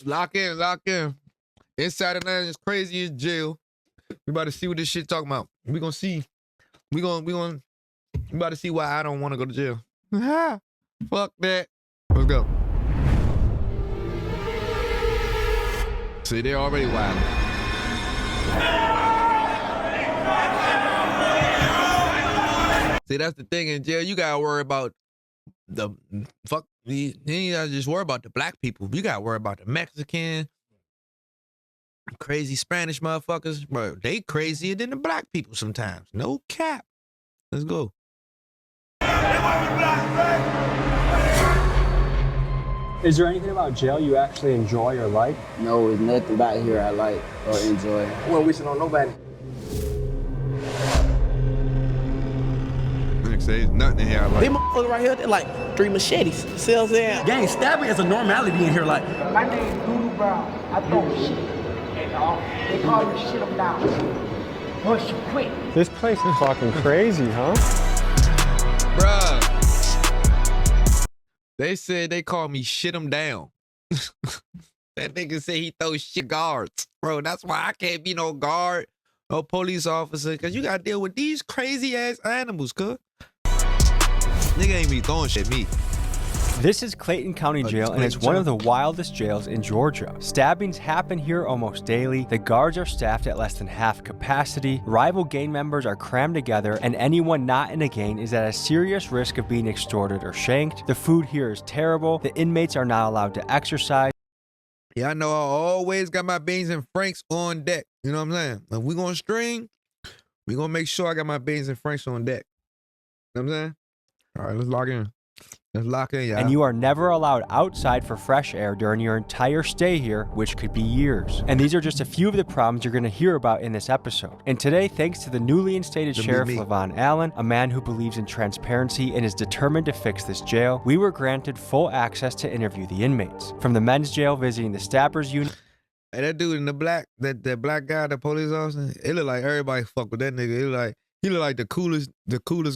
Lock in, lock in. Inside of that is crazy as jail. We about to see what this shit talking about. We gonna see. We about to see why I don't want to go to jail. Fuck that. Let's go. See, they're already wild. See, that's the thing in jail. You gotta worry about the fuck. You ain't gotta just worry about the black people. You gotta worry about the Mexican, crazy Spanish motherfuckers. Bro, they crazier than the black people sometimes. No cap. Let's go. Is there anything about jail you actually enjoy or like? No, there's nothing about here I like or enjoy. We don't wishing on nobody. Say nothing in here I like. They motherfuckers right here, they're like 3 machetes. Sells there. Gang, stabbing is a normality in here. Like, my name's Doodoo Brown. I throw shit. And they call me shit 'em down. Push you quick. This place is fucking crazy, huh? Bruh. They said they call me shit 'em down. That nigga said he throws shit guards. Bro, that's why I can't be no guard, no police officer, because you got to deal with these crazy ass animals, cuz. Nigga ain't be throwing shit at me. This is Clayton County Jail, and it's one of the wildest jails in Georgia. Stabbings happen here almost daily. The guards are staffed at less than half capacity. Rival gang members are crammed together, and anyone not in a gang is at a serious risk of being extorted or shanked. The food here is terrible. The inmates are not allowed to exercise. Yeah, I know I always got my beans and franks on deck. You know what I'm saying? If we gonna string, we gonna make sure I got my beans and franks on deck. You know what I'm saying? All right, let's lock in. Let's lock in, y'all. And you are never allowed outside for fresh air during your entire stay here, which could be years. And these are just a few of the problems you're going to hear about in this episode. And today, thanks to the newly instated Sheriff Levon Allen, a man who believes in transparency and is determined to fix this jail, we were granted full access to interview the inmates. From the men's jail visiting the stabbers unit. Hey, that dude in the black, that black guy, the police officer, it look like everybody fuck with that nigga. It look like he looked like the coolest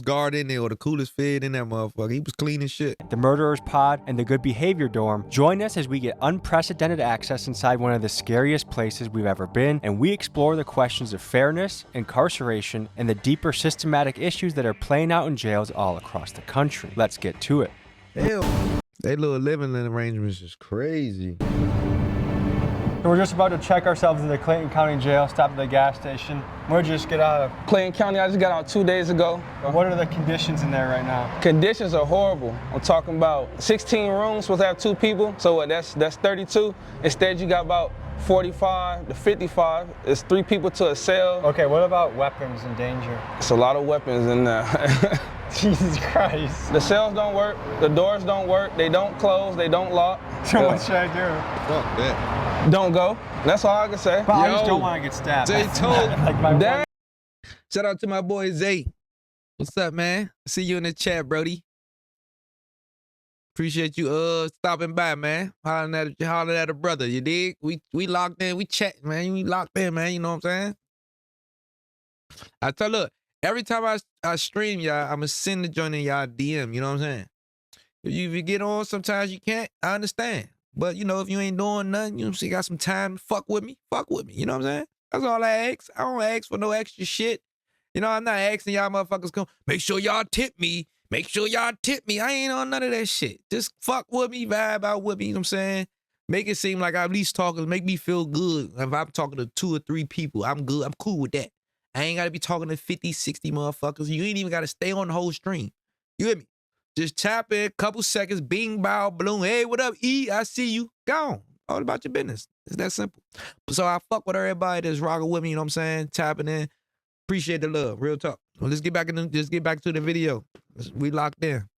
guard in there, or the coolest fed in that motherfucker. He was clean as shit. The Murderers Pod and the Good Behavior Dorm. Join us as we get unprecedented access inside one of the scariest places we've ever been, and we explore the questions of fairness, incarceration, and the deeper systematic issues that are playing out in jails all across the country. Let's get to it. Hell, they little living arrangements is crazy. So we're just about to check ourselves into the Clayton County Jail, stop at the gas station. Where'd you just get out of? Clayton County, I just got out 2 days ago. What are the conditions in there right now? Conditions are horrible. I'm talking about 16 rooms, supposed to have 2 people, so what, that's 32. Instead, you got about 45 to 55. It's 3 people to a cell. Okay, what about weapons and danger? It's a lot of weapons in there. Jesus Christ. The cells don't work, the doors don't work, they don't close, they don't lock. So what should I do? Fuck that. Don't go. That's all I can say. But I just don't want to get stabbed. Zay told. Like my Dang. Shout out to my boy Zay. What's up, man? See you in the chat, Brody. Appreciate you stopping by, man. Hollering at a brother, you dig? We locked in, we chat, man. We locked in, man. You know what I'm saying? I tell look, every time I stream y'all, I'ma send the joint in y'all DM, you know what I'm saying? If you get on, sometimes you can't, I understand. But, you know, if you ain't doing nothing, you know, so you got some time to fuck with me, you know what I'm saying? That's all I ask. I don't ask for no extra shit. You know, I'm not asking y'all motherfuckers come, make sure y'all tip me. Make sure y'all tip me. I ain't on none of that shit. Just fuck with me, vibe out with me, you know what I'm saying? Make it seem like I'm at least talking, make me feel good. If I'm talking to 2 or 3 people, I'm good. I'm cool with that. I ain't got to be talking to 50, 60 motherfuckers. You ain't even got to stay on the whole stream. You hear me? Just tap in, couple seconds, bing, bow, balloon. Hey, what up, E? I see you. Gone. All about your business. It's that simple. So I fuck with everybody that's rocking with me, you know what I'm saying? Tapping in. Appreciate the love. Real talk. Well, let's get back to the video. We locked in.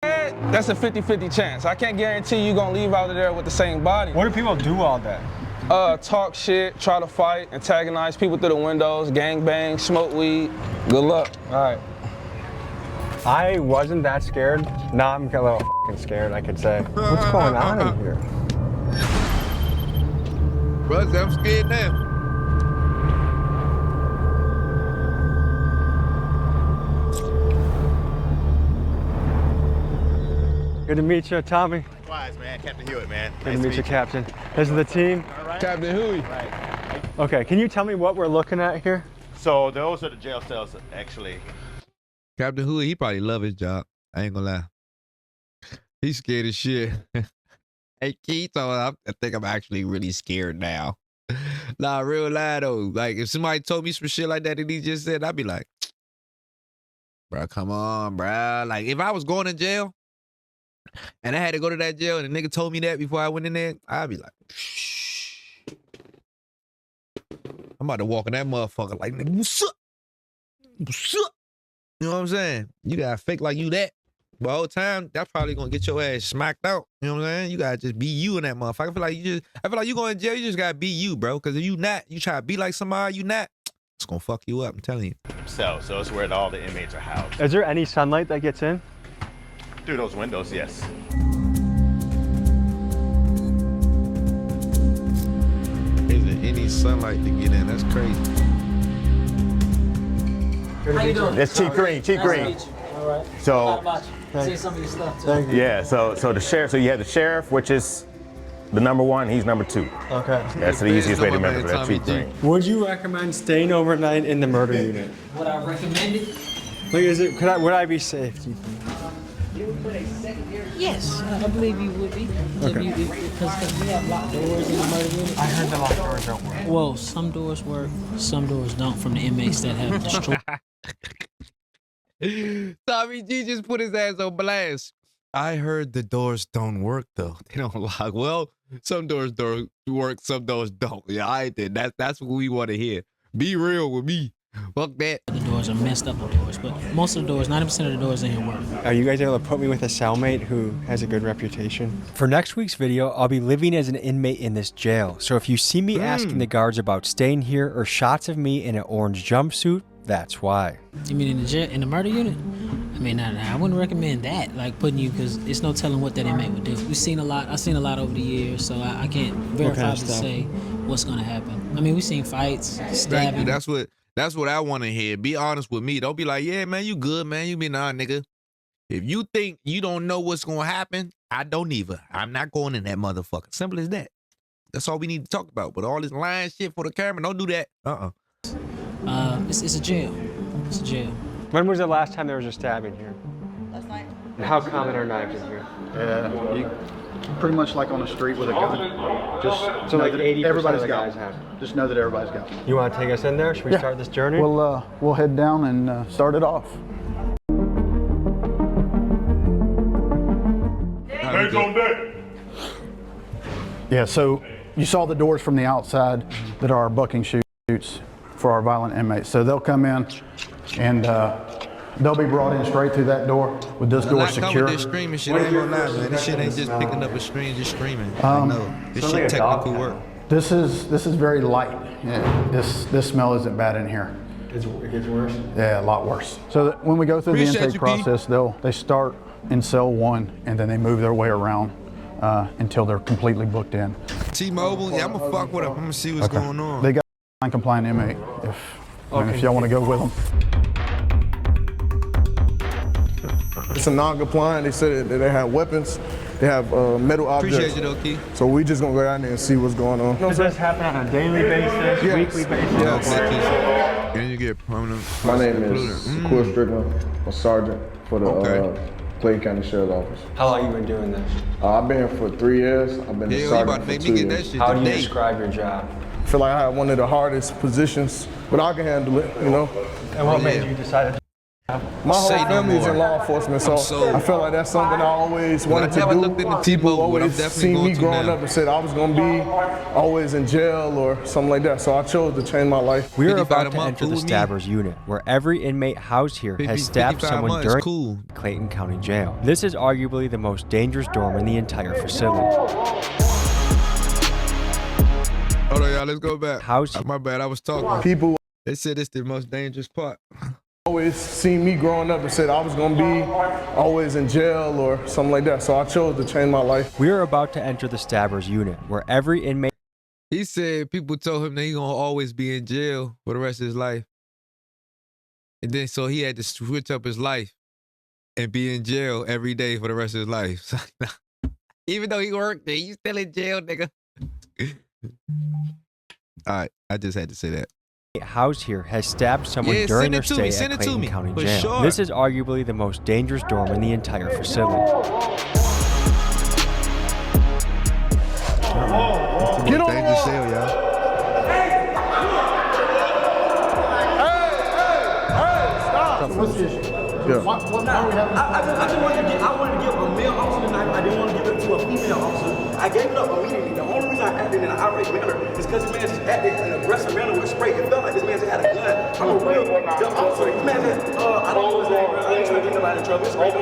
That's a 50-50 chance. I can't guarantee you gonna leave out of there with the same body. What do people do all day? Talk shit, try to fight, antagonize people through the windows, gang bang, smoke weed. Good luck. All right. I wasn't that scared. Now I'm a little fucking scared, I could say. What's going on in here? Bro, I'm scared now. Good to meet you, Tommy. Likewise, man. Captain Hewitt, man. Good to meet you, Captain. This is the team. Captain Huey. Right. Okay, can you tell me what we're looking at here? So those are the jail cells, actually. Captain Huey, he probably love his job. I ain't gonna lie. He's scared as shit. Hey, Keith, I think I'm actually really scared now. Nah, real lie though. Like, if somebody told me some shit like that he just said, I'd be like, bro, come on, bro. Like, if I was going to jail and I had to go to that jail and the nigga told me that before I went in there, I'd be like, shh. I'm about to walk in that motherfucker like, nigga, what's up? What's up? You know what I'm saying? You gotta fake like you that. But the whole time, that's probably gonna get your ass smacked out. You know what I'm saying? You gotta just be you in that motherfucker. I feel like you going to jail, you just gotta be you, bro. Cause if you not, you try to be like somebody, you not, it's gonna fuck you up, I'm telling you. So it's where all the inmates are housed. Is there any sunlight that gets in? Through those windows, yes. Isn't any sunlight to get in? That's crazy. How you doing? That's Chief Green. Chief Green. Nice to meet you. All right. So- How about you? See some of your stuff too. Thank you. Yeah. So the sheriff. So you have the sheriff, which is the number one. He's number two. Okay. That's the easiest way to remember. That's Chief Green. Would you recommend staying overnight in the murder unit? Would I recommend it? Like, would I be safe, do you think? Yes, I believe you would be. Because we have locked doors in the murder unit. I heard the locked doors don't work. Well, some doors work, some doors don't from the inmates that have destroyed. Tommy G just put his ass on blast. I heard the doors don't work though. They don't lock. Well, some doors don't work, some doors don't. Yeah, I did. That's what we want to hear. Be real with me. Fuck that. The doors are messed up doors, but most of the doors, 90% of the doors in here work. Are you guys able to put me with a cellmate who has a good reputation? For next week's video, I'll be living as an inmate in this jail. So if you see me asking the guards about staying here or shots of me in an orange jumpsuit, that's why. You mean in the jail, in the murder unit? I mean, I wouldn't recommend that, like putting you, because it's no telling what that inmate would do. I've seen a lot over the years, so I can't verify to say what's gonna happen. I mean, we've seen fights, stabbing. Thank you. That's what I want to hear. Be honest with me. Don't be like, yeah, man, you good, man. You be nah, nigga. If you think you don't know what's gonna happen, I don't either. I'm not going in that motherfucker. Simple as that. That's all we need to talk about. But all this lying shit for the camera, don't do that. It's a jail. It's a jail. When was the last time there was a stabbing here? Last night. And how common are knives in here? Yeah, you pretty much like on the street with a gun. Just So know like that 80% everybody's of the got guys one. have. Just know that everybody's got one. You want to take us in there? Should we start this journey? We'll head down and start it off. Hands on deck. Yeah, so you saw the doors from the outside that are our bucking chutes for our violent inmates. So they'll come in and they'll be brought in straight through that door with this door secure. This streaming shit ain't gonna lie, man. This shit ain't just picking up a stream, just streaming. I know. This shit technical work. This is very light. Yeah, this smell isn't bad in here. It gets worse? Yeah, a lot worse. So that when we go through the intake process, they start in cell 1 and then they move their way around until they're completely booked in. T-Mobile, yeah, I'm gonna fuck with them. I'm gonna see what's going on. They got a non-compliant inmate if y'all want to go with them. It's a non-compliant. They said that they have weapons. They have metal objects. Appreciate you though, Key. So we just gonna go down there and see what's going on. Does this happen on a daily basis, weekly basis? Yes. Can you get permanent? My name is Quill Strickland, a sergeant for the Clayton County Sheriff's Office. How long you been doing this? I've been here for 3 years. I've been a sergeant for 2 years. How do you describe your job? I feel like I have one of the hardest positions, but I can handle it, you know. And what made you decide to? My whole family is in law enforcement, so I feel like that's something I always wanted to do. People always seen me growing up and said I was gonna be always in jail or something like that, so I chose to change my life. We are about to enter the Stabbers unit, where every inmate housed here has stabbed someone during Clayton County Jail. This is arguably the most dangerous dorm in the entire facility. Hold on, y'all, let's go back. My bad, I was talking. People, they said it's the most dangerous part. Always seen me growing up and said I was gonna be always in jail or something like that, so I chose to change my life. We are about to enter the Stabbers unit, where every inmate... He said people told him that he's gonna always be in jail for the rest of his life. And then so he had to switch up his life and be in jail every day for the rest of his life. Even though he worked there, you still in jail, nigga. All right, I just had to say that. House here has stabbed someone Yeah, during send their it to stay me, at send it to Clayton me, County for Jail. sure. This is arguably the most dangerous dorm in the entire facility. Get on the cell, y'all. What's the issue? Yeah. Why are we having I wanted to give a male officer the knife. I didn't want to give it to a female officer. I gave it up immediately. The only reason I acted in an irate manner is because this man just acted in an aggressive manner with spray. It felt like this man just had a gun. I'm a real dumb officer. This man said, I don't know his name, bro. I ain't trying to get nobody in trouble. It's great.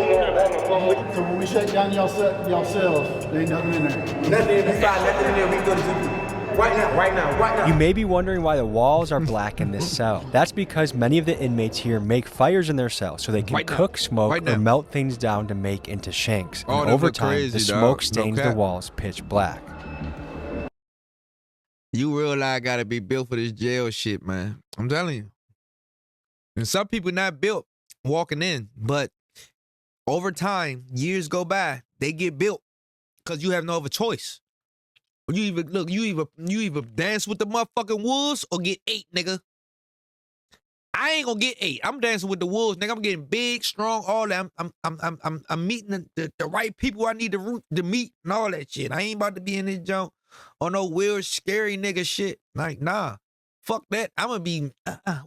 So when we shake down y'all cells, there ain't nothing in there. Nothing in there. Nothing in there. We go to TV. Right now. You may be wondering why the walls are black in this cell. That's because many of the inmates here make fires in their cell so they can cook, smoke, or melt things down to make into shanks. And over time, the smoke stains the walls pitch black. You realize gotta be built for this jail shit, man. I'm telling you. And some people not built walking in, but over time, years go by, they get built because you have no other choice. You either dance with the motherfucking wolves or get ate, nigga. I ain't gonna get ate. I'm dancing with the wolves, nigga. I'm getting big, strong, all that. I'm meeting the right people I need to meet and all that shit. I ain't about to be in this junk on no weird, scary nigga shit. Like, nah, fuck that. I'm gonna be.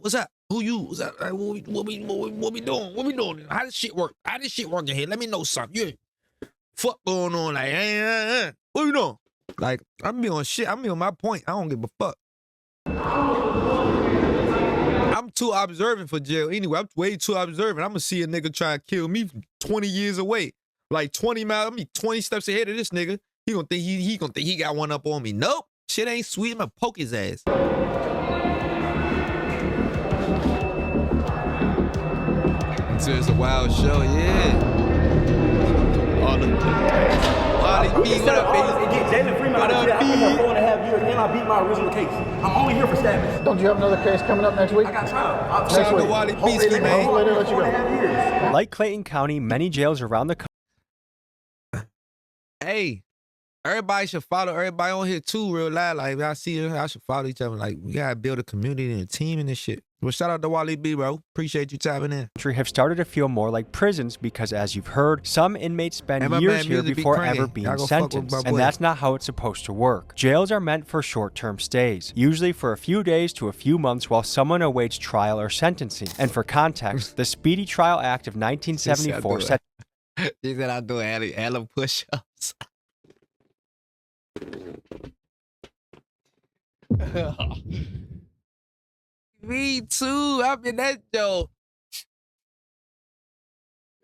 What's up? Who you? What's up? What we doing? What we doing? How this shit work? How this shit work in here? Let me know something. Yeah. Fuck going on? Like, what you doing? Like, I'm be on shit. I'm be on my point. I don't give a fuck. I'm too observant for jail. Anyway, I'm way too observant. I'm gonna see a nigga try to kill me from 20 years away. Like 20 miles, I'm 20 steps ahead of this nigga. He gonna think he got one up on me. Nope. Shit ain't sweet. I'm gonna poke his ass. So it's a wild show, yeah. All the B, what up, baby? Jalen Freeman, What up, I've been here 4.5 years, and I beat my original case. I'm only here for stabbing. Don't you have another case coming up next week? I got trial. Shout out to Wally Beasley, man. Hopefully they let you go. Like Clayton County, many jails around the country. Hey, everybody should follow everybody on here too, real loud. Like, I see her, I should follow each other. Like, we gotta build a community and a team and this shit. Well, shout out to Wally B, bro. Appreciate you tapping in. Have started to feel more like prisons because, as you've heard, some inmates spend years here before ever being sentenced, and that's not how it's supposed to work. Jails are meant for short-term stays, usually for a few days to a few months while someone awaits trial or sentencing. And for context, the Speedy Trial Act of 1974 said... He said I'll do hella push-ups. Me too. I'm in that joke.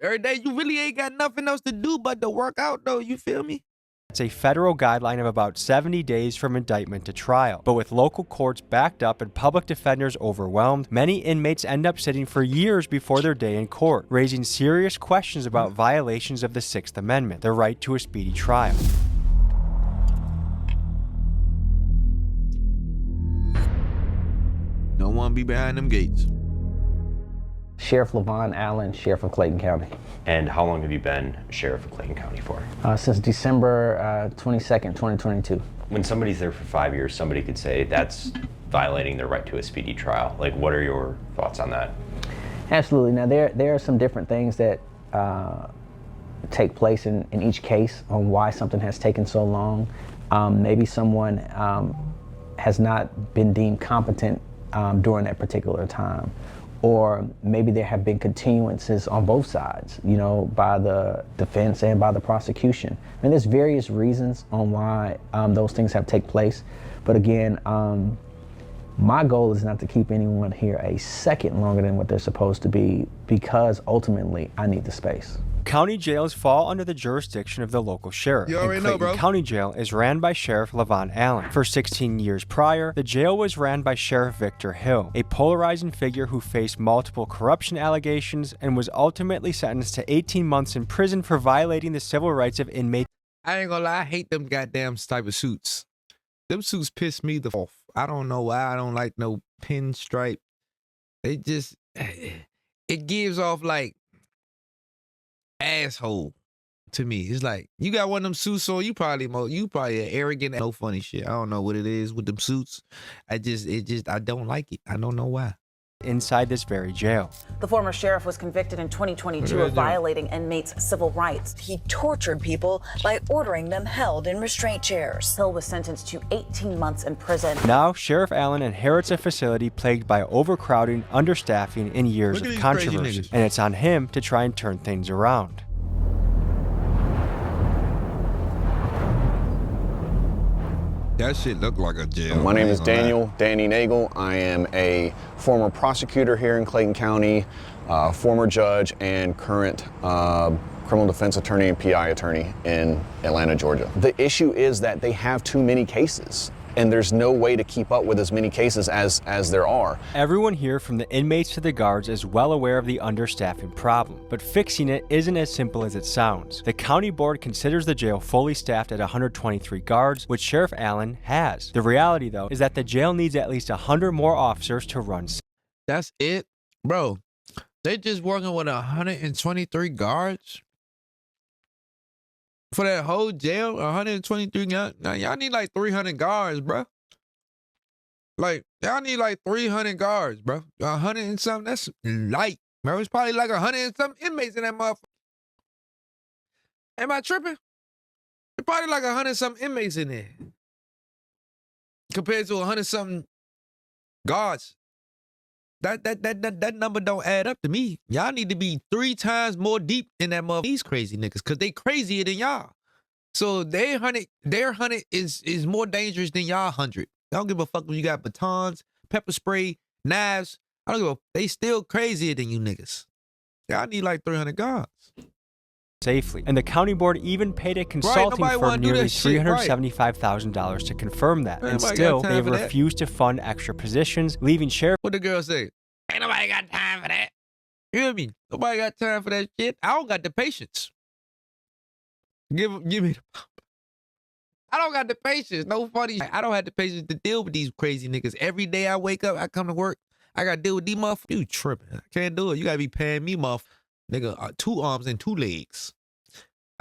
Every day you really ain't got nothing else to do but to work out, though. You feel me? It's a federal guideline of about 70 days from indictment to trial. But with local courts backed up and public defenders overwhelmed, many inmates end up sitting for years before their day in court, raising serious questions about violations of the Sixth Amendment, the right to a speedy trial. Don't want to be behind them gates. Sheriff Levon Allen, Sheriff of Clayton County. And how long have you been Sheriff of Clayton County for? Since December 22nd, 2022. When somebody's there for 5 years, somebody could say that's violating their right to a speedy trial. Like, what are your thoughts on that? Absolutely. Now, there are some different things that take place in each case on why something has taken so long. Maybe someone has not been deemed competent during that particular time. Or maybe there have been continuances on both sides, you know, by the defense and by the prosecution. And there's various reasons on why those things have taken place. But again, my goal is not to keep anyone here a second longer than what they're supposed to be, because ultimately I need the space. County jails fall under the jurisdiction of the local sheriff. You already know, bro. County Jail is ran by Sheriff Levon Allen. For 16 years prior, the jail was ran by Sheriff Victor Hill, a polarizing figure who faced multiple corruption allegations and was ultimately sentenced to 18 months in prison for violating the civil rights of inmates. I ain't gonna lie, I hate them goddamn type of suits. Them suits piss me the off. I don't know why I don't like no pinstripe. It just, it gives off like asshole. to me. It's like, you got one of them suits on, you probably an arrogant, no funny shit. I don't know what it is with them suits. I don't like it. I don't know why. Inside this very jail. The former sheriff was convicted in 2022 of violating inmates' civil rights. He tortured people by ordering them held in restraint chairs. Hill was sentenced to 18 months in prison. Now, Sheriff Allen inherits a facility plagued by overcrowding, understaffing, and years of controversy. And it's on him to try and turn things around. That shit looked like a jail. My name is Danny Nagel. I am a former prosecutor here in Clayton County, former judge, and current criminal defense attorney and PI attorney in Atlanta, Georgia. The issue is that they have too many cases, and there's no way to keep up with as many cases as there are. Everyone here, from the inmates to the guards, is well aware of the understaffing problem, but fixing it isn't as simple as it sounds. The county board considers the jail fully staffed at 123 guards, which Sheriff Allen has. The reality, though, is that the jail needs at least 100 more officers to run. That's it? Bro, they just working with 123 guards? For that whole jail, 123 guards? Now, y'all need like 300 guards, bro. Like, y'all need like 300 guards, bro. 100 and something, that's light, bro. It's probably like 100 and something inmates in that motherfucker. Am I tripping? It's probably like 100 something inmates in there. Compared to 100 something guards. That number don't add up to me. Y'all need to be 3 times more deep in that motherfucker. These crazy niggas, because they crazier than y'all. So their 100 is more dangerous than y'all 100. I don't give a fuck when you got batons, pepper spray, knives. I don't give a, they still crazier than you niggas. Y'all need like 300 guards. Safely. And the county board even paid a consulting firm nearly $375,000 to confirm that. And still, they have refused to fund extra positions, leaving Sheriff... What the girl say? Ain't nobody got time for that. You hear me? Nobody got time for that shit. I don't got the patience. Give me the... I don't got the patience. No funny. I don't have the patience to deal with these crazy niggas. Every day I wake up, I come to work, I got to deal with these motherfuckers. You tripping. I can't do it. You got to be paying me, nigga, 2 arms and 2 legs.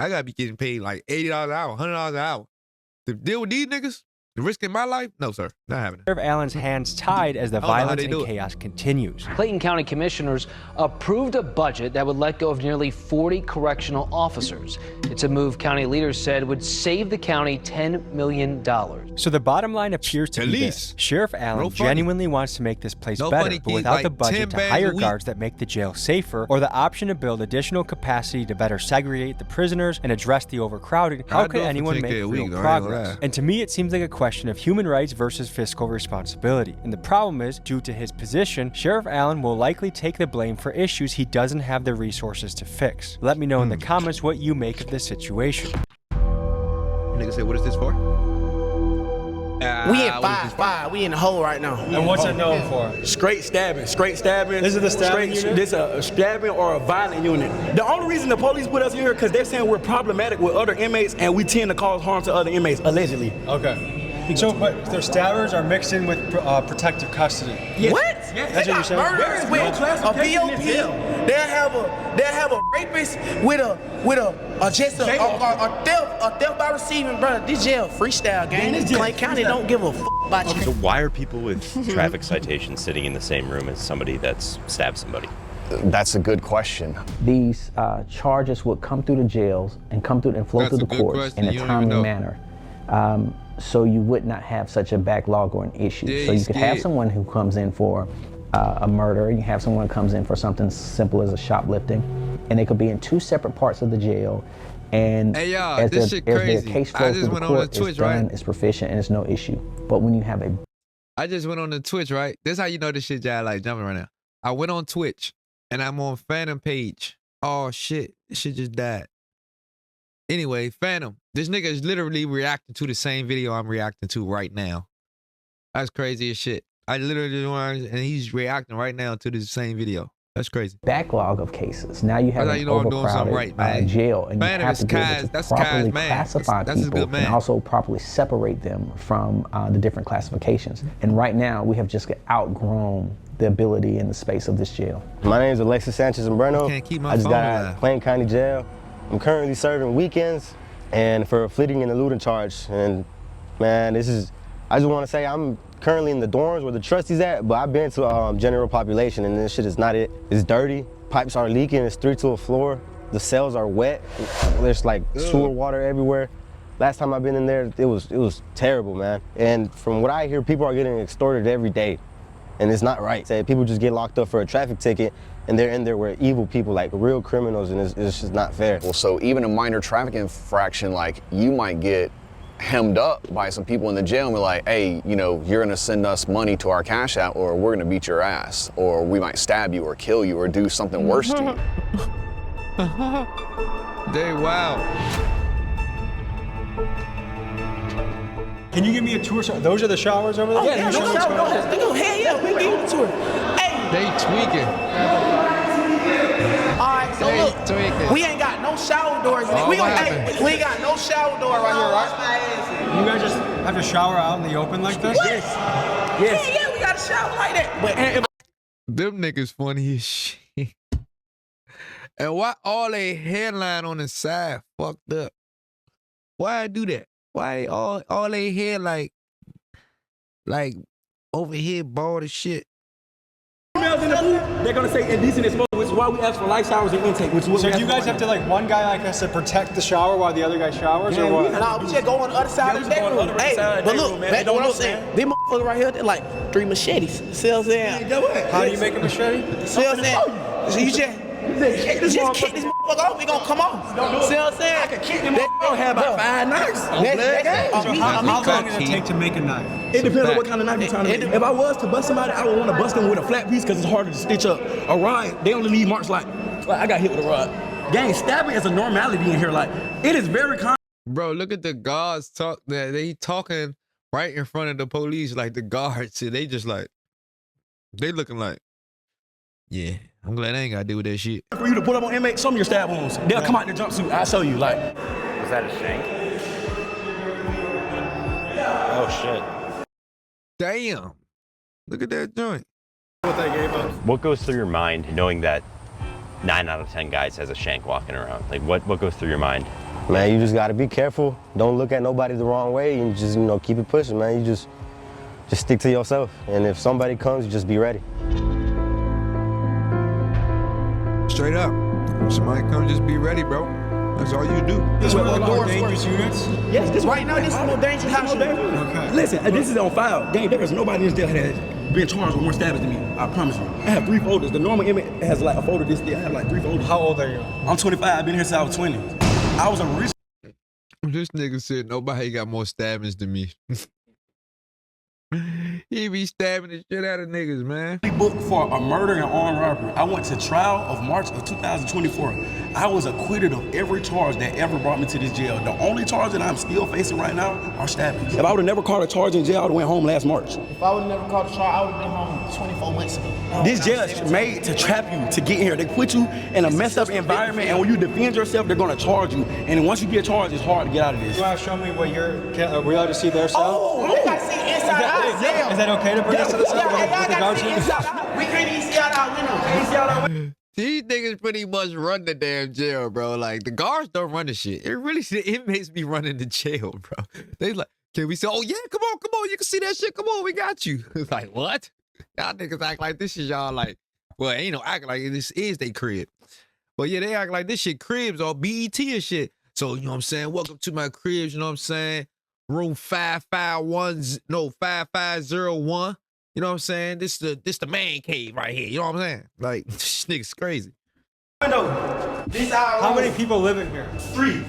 I got to be getting paid like $80 an hour, $100 an hour. To deal with these niggas, risking my life? No, sir. Not happening. Sheriff Allen's hands tied as the violence and chaos continues. Clayton County commissioners approved a budget that would let go of nearly 40 correctional officers. It's a move county leaders said would save the county $10 million. So the bottom line appears to be this. Sheriff Allen genuinely wants to make this place better, but without the budget to hire guards that make the jail safer, or the option to build additional capacity to better segregate the prisoners and address the overcrowding, how could anyone make real progress? And to me, it seems like a question of human rights versus fiscal responsibility. And the problem is, due to his position, Sheriff Allen will likely take the blame for issues he doesn't have the resources to fix. Let me know in the comments what you make of this situation. Nigga say, what is this for? We in 5-5. We in the hole right now. And what's it known for? Straight stabbing. Straight stabbing. This is the stabbing unit? This is a stabbing or a violent unit. The only reason the police put us here because they're saying we're problematic with other inmates and we tend to cause harm to other inmates, allegedly. Okay. So, but their stabbers are mixed in with protective custody. Yes. What? Yes. That's what you're saying? Murders with a BOP. They'll have a rapist with a theft by receiving, brother. This jail freestyle gang. This Clayton County don't give a fuck about you. So why are people with traffic citations sitting in the same room as somebody that's stabbed somebody? That's a good question. These charges would come through the jails and flow through the courts in a timely manner. So you would not have such a backlog or an issue. So you could have someone who comes in for a murder, you have someone who comes in for something simple as a shoplifting, and they could be in 2 separate parts of the jail. And hey, y'all, as this shit crazy. Their case flow through the court, Twitch, it's done, it's proficient, and it's no issue. But when you have a... I just went on the Twitch, right? This is how you know this shit y'all like jumping right now. I went on Twitch, and I'm on Phantom page. Oh, shit. This shit just died. Anyway, Phantom, this nigga is literally reacting to the same video I'm reacting to right now. That's crazy as shit. I literally and he's reacting right now to the same video. That's crazy. Backlog of cases. Now you have an overcrowded jail, and you have to be able to properly classify people and also properly separate them from the different classifications. And right now, we have just outgrown the ability and the space of this jail. My name is Alexis Sanchez Umbrano. Can't keep my I just phone got out of Clayton County Jail. I'm currently serving weekends and for a fleeing and eluding charge. And man, I just want to say I'm currently in the dorms where the trustee's at, but I've been to general population and this shit is not it. It's dirty, pipes are leaking, it's 3 to a floor, the cells are wet, there's like sewer water everywhere. Last time I've been in there, it was terrible, man. And from what I hear, people are getting extorted every day. And it's not right. Say people just get locked up for a traffic ticket and they're in there with evil people, like real criminals, and it's just not fair. Well, so even a minor traffic infraction, like you might get hemmed up by some people in the jail and be like, hey, you know, you're gonna send us money to our cash app or we're gonna beat your ass, or we might stab you or kill you or do something worse to you. They wow. Can you give me a tour? Those are the showers over there? Yeah, no shower. Go ahead, yeah, we give you the tour. Hey. They tweaking. All right, so look, we ain't got no shower doors. We ain't got no shower door right here, right? You guys just have to shower out in the open like this? Yes. Yeah, we got a shower like that. But them niggas funny as shit. And why all they headline on the side fucked up? Why I do that? Why all they hair like over here bald as shit? Females in the booth, they're gonna say indecent exposure, which is why we ask for light showers and intake. Which is what so we do you guys have to like one guy like has to protect the shower while the other guy showers, or what? Nah, we just go on the other side of the bedroom. Hey, but look, back to what I'm saying. These motherfuckers right here, they're like 3 machetes. See what I'm saying? How do you make a machete? See what I'm saying? So you just kick this motherfucker off, we gonna come off. See what I'm saying? I can kick them off. I don't have about 5 knives. So how long does it take to make a knife? It depends on what kind of knife you're trying to make. If I was to bust somebody, I would want to bust them with a flat piece because it's harder to stitch up. A rod, they only leave marks like I got hit with a rod. Gang, stabbing is a normality in here. Like, it is very common. Bro, look at the guards talk. They talking right in front of the police like the guards. They just like, they looking like, yeah, I'm glad I ain't got to deal with that shit. For you to put up on inmates, some of your stab wounds. They'll come out in the jumpsuit. I'll show you. Like, was that a shank? Oh shit. Damn. Look at that joint. What they gave us. What goes through your mind knowing that 9 out of 10 guys has a shank walking around? Like, what goes through your mind? Man, you just gotta be careful. Don't look at nobody the wrong way and just, keep it pushing, man. You just stick to yourself. And if somebody comes, you just be ready. Straight up. If somebody come, just be ready, bro. That's all you do. This is one of the more dangerous units? Yes, this right now, this is the most dangerous house. Okay. Listen, this is on file. Gang, there is nobody in this jail that has been charged with more stabbings than me. I promise you. I have 3 folders. The normal inmate has like a folder this day. I have like 3 folders. How old are you? I'm 25. I've been here since I was 20. I was a rich. This nigga said nobody got more stabbings than me. He be stabbing the shit out of niggas, man. Booked for a murder and armed robbery. I went to trial of March of 2024. I was acquitted of every charge that ever brought me to this jail. The only charge that I'm still facing right now are stabbings. If I would have never caught a charge in jail, I would have went home last March. If I would have never caught a charge, I would have been home 24 months ago. This jail is made to trap you, to get in here. They put you in a messed up environment, and when you defend yourself, they're gonna charge you. And once you get charged, it's hard to get out of this. You want to show me what are we allowed to see their cell? Oh, we got to see inside out. Is that okay to bring us to the cell? We can't even see out our window. Can't see out our window. These niggas pretty much run the damn jail, bro. Like, the guards don't run the shit. It really, the inmates be running the jail, bro. They like, can we say, oh yeah, come on, you can see that shit, come on, we got you. It's like, what? Y'all niggas act like this is y'all like, well, ain't no act like this is they crib. But yeah, they act like this shit cribs or BET and shit. So, you know what I'm saying? Welcome to my cribs, you know what I'm saying? Room 5501. You know what I'm saying? This the man cave right here. You know what I'm saying? Like, this nigga's crazy. This our How many people live in here? 3.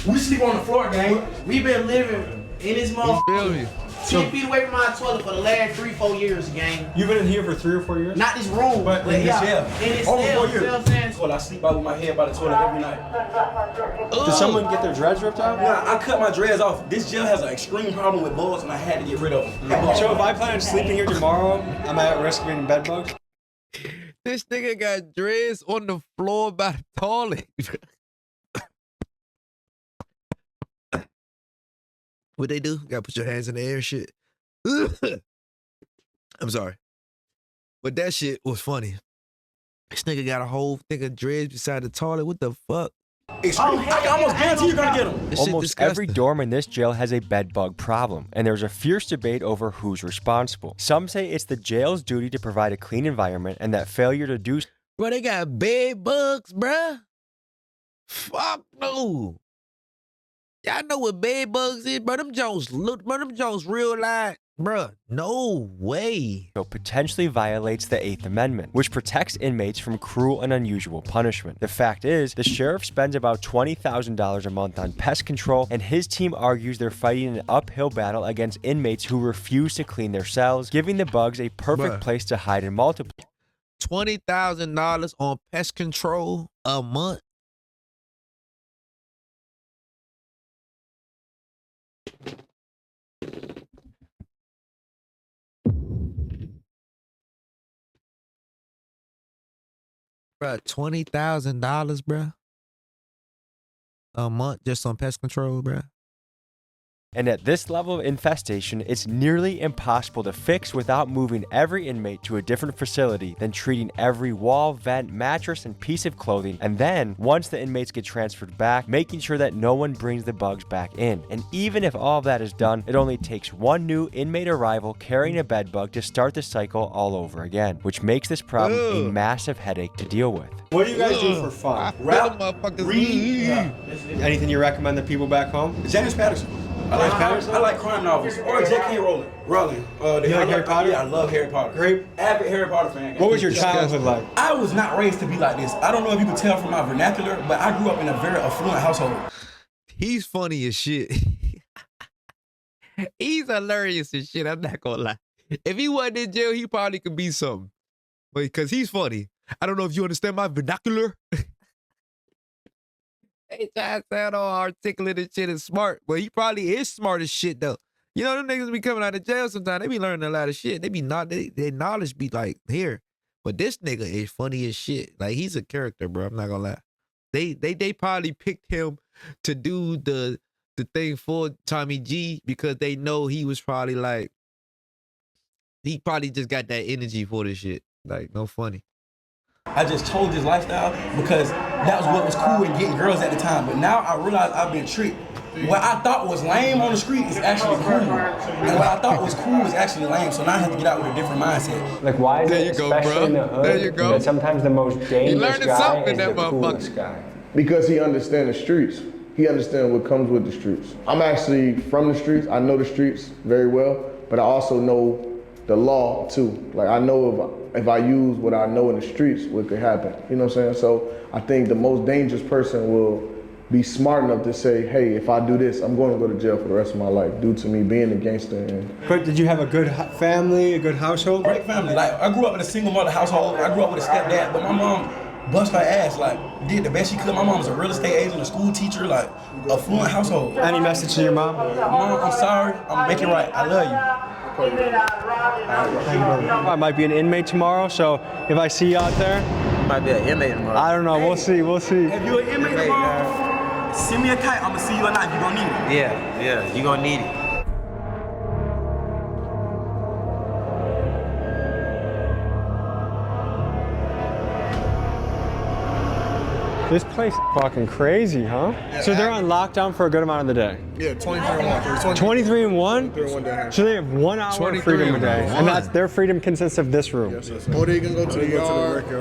We sleep on the floor, gang. We been living in this motherfucker 10 feet away from my toilet for the last 3-4 years, gang. You've been in here for 3 or 4 years? Not this room, but in this cell. In this Over cell, 4 years. Well, I sleep out with my head by the toilet every night. Did someone get their dreads ripped out? Nah, I cut my dreads off. This jail has an extreme problem with bugs, and I had to get rid of them. So if I plan on sleeping here tomorrow, am I at risk of getting bed bugs? This nigga got dreads on the floor by the toilet. What they do? Gotta put your hands in the air and shit. I'm sorry. But that shit was funny. This nigga got a whole thing of dreads beside the toilet. What the fuck? I almost guarantee you're gonna get them. Almost every dorm in this jail has a bed bug problem, and there's a fierce debate over who's responsible. Some say it's the jail's duty to provide a clean environment, and that failure to do so. Bro, they got bed bugs, bruh. Fuck no. Y'all know what bed bugs is, bro. Them Jones real life. Bruh, no way. So potentially violates the 8th Amendment, which protects inmates from cruel and unusual punishment. The fact is, the sheriff spends about $20,000 a month on pest control, and his team argues they're fighting an uphill battle against inmates who refuse to clean their cells, giving the bugs a perfect place to hide and multiply. $20,000 on pest control a month? Bruh, $20,000, bruh, a month just on pest control, bruh. And at this level of infestation, it's nearly impossible to fix without moving every inmate to a different facility, then treating every wall, vent, mattress, and piece of clothing, and then, once the inmates get transferred back, making sure that no one brings the bugs back in. And even if all of that is done, it only takes one new inmate arrival carrying a bed bug to start the cycle all over again, which makes this problem a massive headache to deal with. What do you guys do for fun? Rap, read. Anything you recommend to people back home? James Patterson. I like crime novels. Or J.K. Rowling. You like Harry Potter? Yeah, I love Harry Potter. Great. Avid Harry Potter fan. What was your childhood like? I was not raised to be like this. I don't know if you can tell from my vernacular, but I grew up in a very affluent household. He's funny as shit. He's hilarious as shit, I'm not gonna lie. If he wasn't in jail, he probably could be something. But because he's funny. I don't know if you understand my vernacular. They try to sound all articulate and shit and smart, but he probably is smart as shit though. You know, them niggas be coming out of jail sometimes. They be learning a lot of shit. They be not their knowledge be like here. But this nigga is funny as shit. Like he's a character, bro. I'm not gonna lie. They probably picked him to do the thing for Tommy G because they know he was probably like he probably just got that energy for this shit. Like no funny. I just chose this lifestyle because that was what was cool in getting girls at the time. But now I realize I've been tricked. What I thought was lame on the street is actually cool. And what I thought was cool is actually lame. So now I have to get out with a different mindset. Like why is there it, you go, especially bro. in the hood, There you go. that sometimes the most dangerous guy is that the coolest guy? Because he understands the streets. He understands what comes with the streets. I'm actually from the streets. I know the streets very well, but I also know the law too. Like I know if I use what I know in the streets, what could happen. You know what I'm saying? So I think the most dangerous person will be smart enough to say, hey, if I do this, I'm going to go to jail for the rest of my life due to me being a gangster. But did you have a good family, a good household? Great family. Like I grew up in a single mother household. I grew up with a stepdad, but my mom bust her ass, like did the best she could. My mom's a real estate agent, a school teacher, like affluent household. Any message to your mom? Mom, I'm sorry. I'm making it right. I love you. I might be an inmate tomorrow, so if I see you out there, might be an inmate tomorrow. I don't know. We'll see. We'll see. If you're an inmate tomorrow, send me a kite. I'm gonna see you at night. You gonna need it. Yeah, you gonna need it. This place is fucking crazy, huh? Yeah, so they're on lockdown for a good amount of the day. Yeah, 23 and 1. 23 and 1? 23 and 1 So they have 1 hour of freedom a day. And that's their freedom consists of this room. Yes, yes. Or they can go to the yard. Yeah,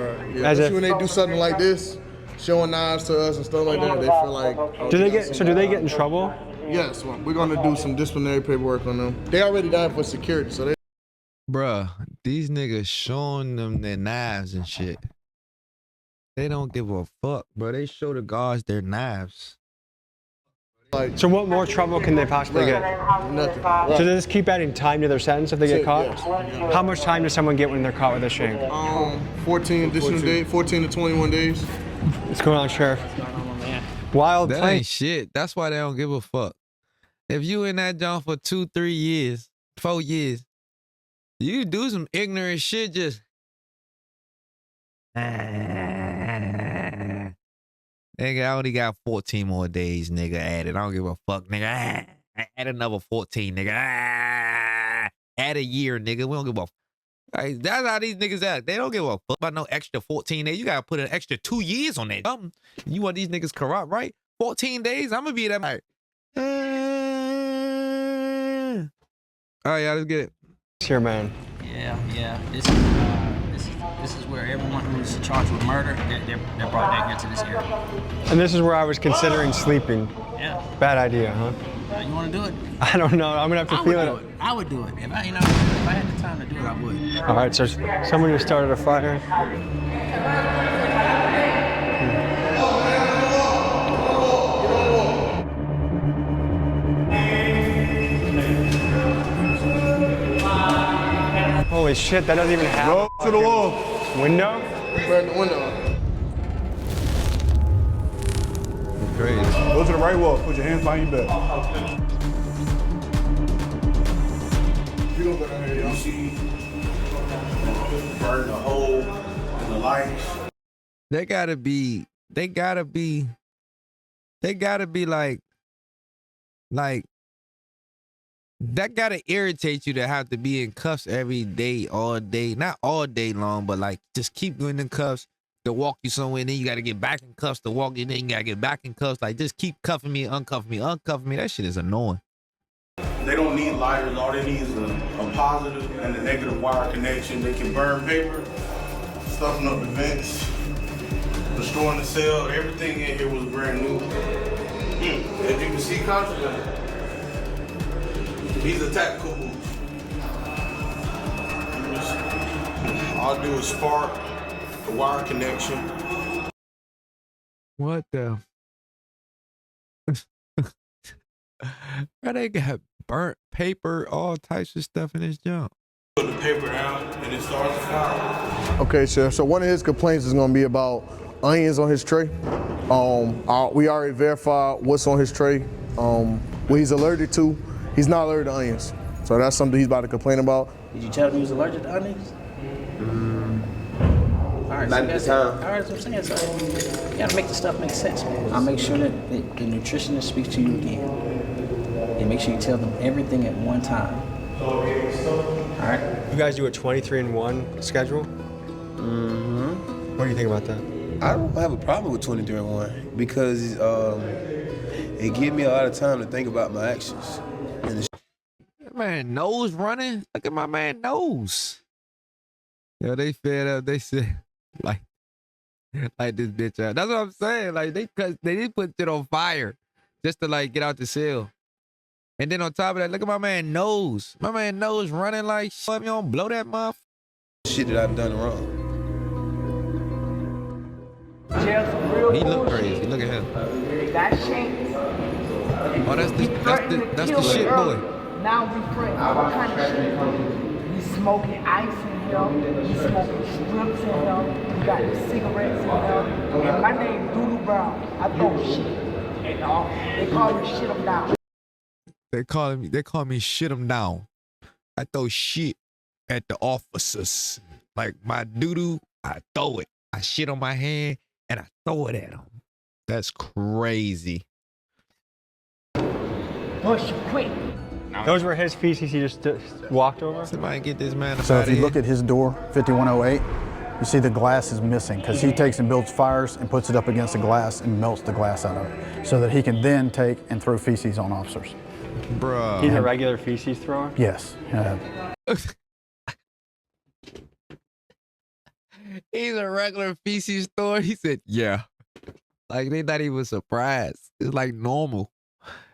As especially if- when they do something like this, showing knives to us and stuff like that, they feel like. Oh, Do they we got get? So some do they power. get in trouble? Yes, well, we're gonna do some disciplinary paperwork on them. They already died for security, so they. Bruh, these niggas showing them their knives and shit. They don't give a fuck, bro. They show the guards their knives. Like, So what more trouble can they possibly get? Nothing. So they just keep adding time to their sentence if they get caught? Yes. How much time does someone get when they're caught with a shank? 14 additional days, 14 to 21 days. What's going on, Sheriff? Wild That place. ain't shit. That's why they don't give a fuck. If you in that joint for 2, 3 years, 4 years, you do some ignorant shit just. Nigga, I only got 14 more days, nigga. Add it. I don't give a fuck, nigga. Add another 14, nigga. Add a year, nigga. We don't give a Like, that's how these niggas act. They don't give a fuck about no extra 14 days. You gotta put an extra 2 years on that. You want these niggas corrupt, right? 14 days? I'm gonna be that like. All right, y'all, let's get it. Sure, man. Yeah. This is where everyone who's charged with murder, they're brought back into this area. And this is where I was considering sleeping. Yeah. Bad idea, huh? You want to do it? I don't know. I'm gonna have to feel it. I would do it. If I had the time to do it, I would. All right, so someone just started a fire. Holy shit, that doesn't even happen. Go to the wall. Window? Right the window. Crazy. Go to the right wall. Put your hands behind your back. You don't go down here, y'all. See, burn the hole in the lights. They gotta be like, that gotta irritate you to have to be in cuffs every day, all day. Not all day long, but like just keep going in cuffs to walk you somewhere, and then you gotta get back in cuffs to walk you, and then you gotta get back in cuffs. Like, just keep cuffing me, uncuffing me, uncuffing me. That shit is annoying. They don't need lighters. All they need is a positive and a negative wire connection. They can burn paper, stuffing up the vents, destroying the cell. Everything in here was brand new. As you can see, contraband. These are tactical moves. All I do is spark the wire connection. What the? Bro, they got burnt paper, all types of stuff in this junk. Put the paper down and it starts to fire. Okay, Sheriff. So one of his complaints is going to be about onions on his tray. We already verified what's on his tray. What he's allergic to. He's not allergic to onions. So that's something he's about to complain about. Did you tell him he was allergic to onions? All right, Not at the time. All right, that's what I'm saying. So you gotta make the stuff make sense, man. I'll make sure that the nutritionist speaks to you again. And make sure you tell them everything at one time. All right? You guys do a 23-in-1 schedule? Mm-hmm. What do you think about that? I don't have a problem with 23-in-1 because it gives me a lot of time to think about my actions. That man nose running. Look at my man nose. Yo, they fed up. They said like this bitch out. That's what I'm saying. Like they did put shit on fire just to like get out the cell. And then on top of that, look at my man nose. My man nose running like shit. You don't blow that motherfucker. Shit that I've done wrong. He look crazy. Look at him. They got shanks. Oh, that's the shit boy. Now we friends. What kind of shit? We smoking ice in here. We smoking strips in here. We got the cigarettes in here. And my name Doodoo Brown. I throw shit. And they call me shit 'em down. They call me shit 'em down. I throw shit at the officers. Like my doo-doo, I throw it. I shit on my hand and I throw it at them. That's crazy. Push quick. Those were his feces he just walked over? Somebody get this man So if you here. look at his door, 5108, you see the glass is missing because he takes and builds fires and puts it up against the glass and melts the glass out of it so that he can then take and throw feces on officers. Bruh. He's a regular feces thrower? Yes. He's a regular feces thrower. He said, yeah. Like they not even surprised. It's like normal.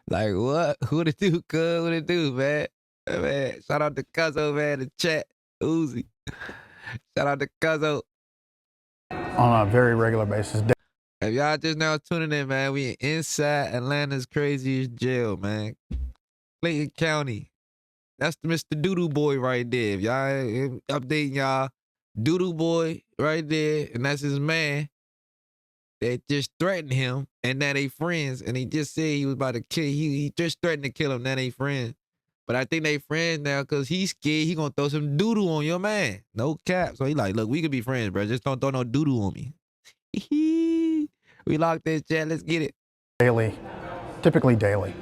Like what? What it do, cuz? What it do, man? Man, shout out to Cuzzo, man, the chat. Uzi. Shout out to Cuzzo. On a very regular basis. If y'all just now tuning in, man, we inside Atlanta's craziest jail, man. Clayton County. That's the Mr. Doodoo Boy right there. If y'all updating y'all, Doodoo Boy right there, and that's his man. They just threatened him, and now they friends. And he just said he was about to kill. He just threatened to kill him. Now they friends. But I think they friends now because he's scared he gonna throw some doodoo on your man. No cap. So he like, look, we could be friends, bro. Just don't throw no doodoo on me. We locked this chat. Let's get it. Daily. Typically daily.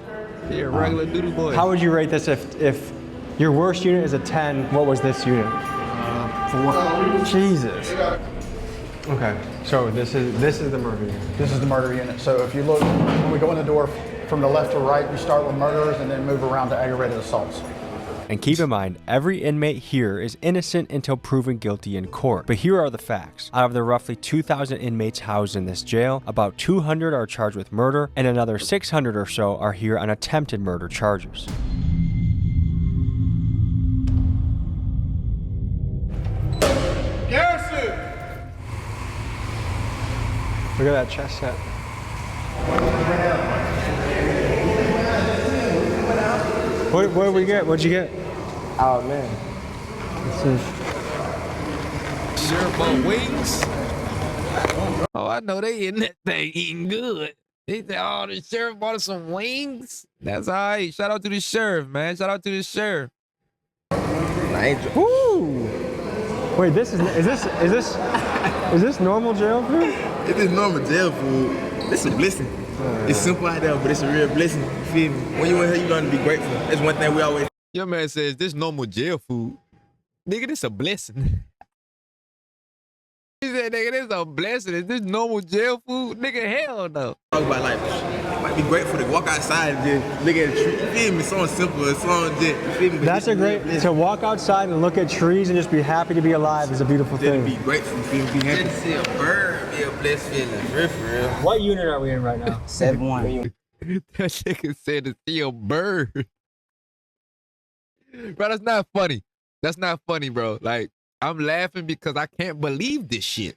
Yeah, regular doodoo boy. How would you rate this if your worst unit is a 10, what was this unit? Jesus. Okay, so this is the murder unit. This is the murder unit. So if you look, when we go in the door from the left to right, we start with murderers and then move around to aggravated assaults. And keep in mind, every inmate here is innocent until proven guilty in court. But here are the facts. Out of the roughly 2,000 inmates housed in this jail, about 200 are charged with murder, and another 600 or so are here on attempted murder charges. Garrison! Look at that chest set. What did we get? What'd you get? Oh man. Sheriff bought wings. Oh, I know they in that thing eating good. They said, oh, the sheriff bought us some wings. That's all right. Shout out to the sheriff, man. Shout out to the sheriff. Woo! Wait, is this normal jail food? It is normal jail food. It's a blessing. It's simple out there, but it's a real blessing. You feel me? When you in here, you learn to be grateful. That's one thing we always. Your man says this normal jail food. Nigga, this a blessing. He said, nigga, this a blessing. Is this normal jail food? Nigga, hell no. Talk about like, you might be grateful to walk outside and just look at a tree. You feel me? Something simple, something just, you feel me? But That's a great, to walk outside and look at trees and just be happy to be alive is a beautiful thing. Be grateful, you feel me? Be happy. Just to see a bird be a blessed feeling. For real. What unit are we in right now? 7-1. That nigga said to see a bird. Bro, that's not funny. That's not funny, bro. Like, I'm laughing because I can't believe this shit.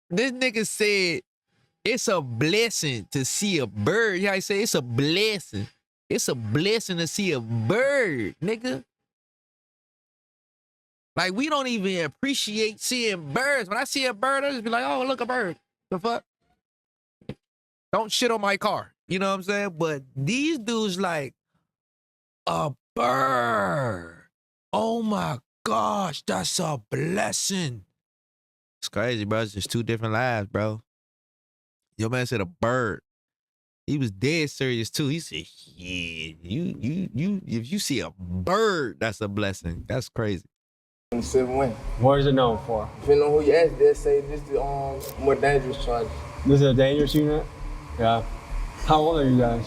This nigga said it's a blessing to see a bird. Yeah, I say it's a blessing. It's a blessing to see a bird, nigga. Like, we don't even appreciate seeing birds. When I see a bird, I just be like, oh, look, a bird. The fuck? Don't shit on my car. You know what I'm saying? But these dudes like, a bird. Oh my gosh, that's a blessing. It's crazy, bro. It's just two different lives, bro. Your man said a bird. He was dead serious too. He said, yeah, you, if you see a bird, that's a blessing. That's crazy. 7-1. What is it known for? Depending on who you ask, they'll say this is the more dangerous charge. This is a dangerous unit? Yeah. How old are you guys?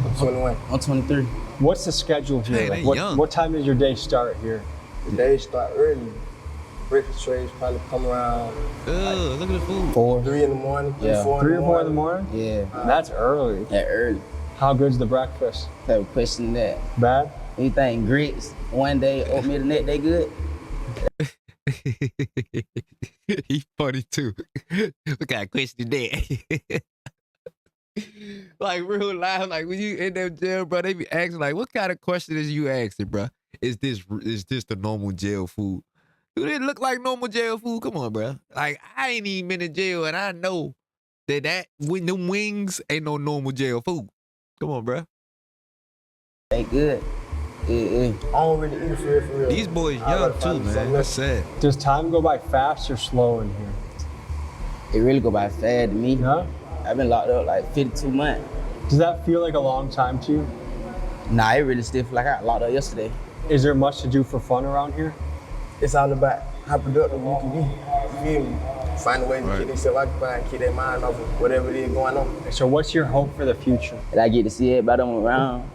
I'm 21. I'm 23. What's the schedule here? Hey, Like, young. what time does your day start here? The day start early. Breakfast trays probably come around. Look at the food. 3 in the morning. 3 or 4 3 or 4 in the morning? Yeah. That's early. That early. How good's the breakfast? Type of question that. Bad? Anything grits, one day, oatmeal the next day good. He funny too. What kind of question that? Like real life, like when you in that jail, bro, they be asking like, what kind of question is you asking, bro? Is this the normal jail food? Do it look like normal jail food? Come on, bro. Like I ain't even been in jail, and I know that with them wings ain't no normal jail food. Come on, bro. They good. I don't really eat for real. These boys young too, man. That's sad. Does time go by fast or slow in here? It really go by fast to me. Yeah? I've been locked up like 52 months. Does that feel like a long time to you? Nah, it really still feel like I got locked up yesterday. Is there much to do for fun around here? It's all about how productive you can be. You feel me? Find a way to keep themselves occupied and keep their mind off of whatever it is going on. So what's your hope for the future? And I get to see everybody on around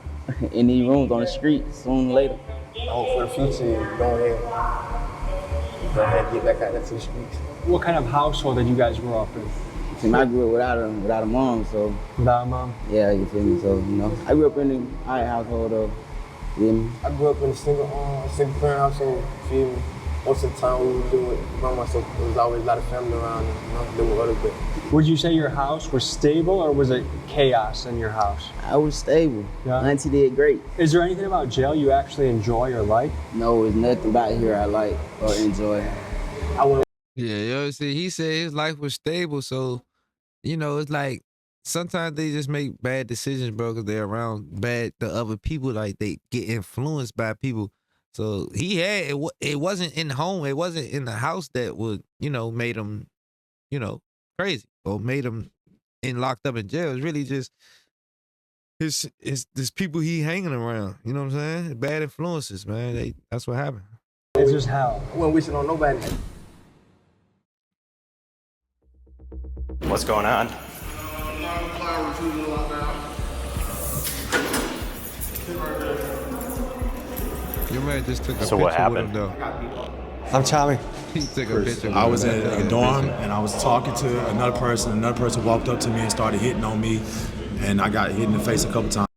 in these rooms on the street sooner or later. I hope for the future is go ahead and get back out there to the streets. What kind of household did you guys grow up in? See, I grew up without a mom, so. Without a mom? Yeah, you feel me? So, you know, I grew up in an high household, though. You feel me? I grew up in a single parent household, you feel me? Most of the time we were doing with grandma, so there was always a lot of family around, you know, doing with other people. Would you say your house was stable or was it chaos in your house? I was stable. Yeah. Auntie did great. Is there anything about jail you actually enjoy or like? No, there's nothing about here I like or enjoy. Yeah, yo, see, he said his life was stable, so, you know, it's like sometimes they just make bad decisions, bro, because they're around the other people, like they get influenced by people. So he had, it wasn't in home, it wasn't in the house that would, you know, made him, you know, crazy or made him locked up in jail. It's really just his people he hanging around, you know what I'm saying? Bad influences, man. That's what happened. It's just how. We ain't wishing on nobody. What's going on? Your man just took a So picture what happened? with him, though. I'm Tommy. He took a picture with I him. was in Took a dorm and I was talking to another person. Another person walked up to me and started hitting on me, and I got hit in the face a couple times.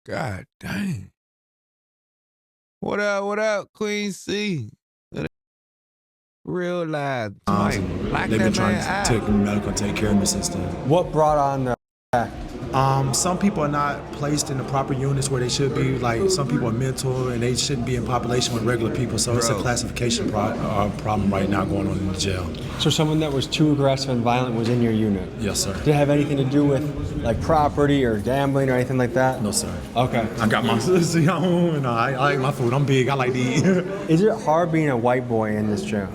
God dang. What up, Queen C? Real live. They've been trying to take me medical and take care of me since then. What brought on the attack? Some people are not placed in the proper units where they should be. Like some people are mental and they shouldn't be in population with regular people. So it's a classification problem right now going on in the jail. So someone that was too aggressive and violent was in your unit? Yes, sir. Did it have anything to do with like property or gambling or anything like that? No, sir. Okay. I got my own. I like my food. I'm big. I like to eat. Is it hard being a white boy in this jail?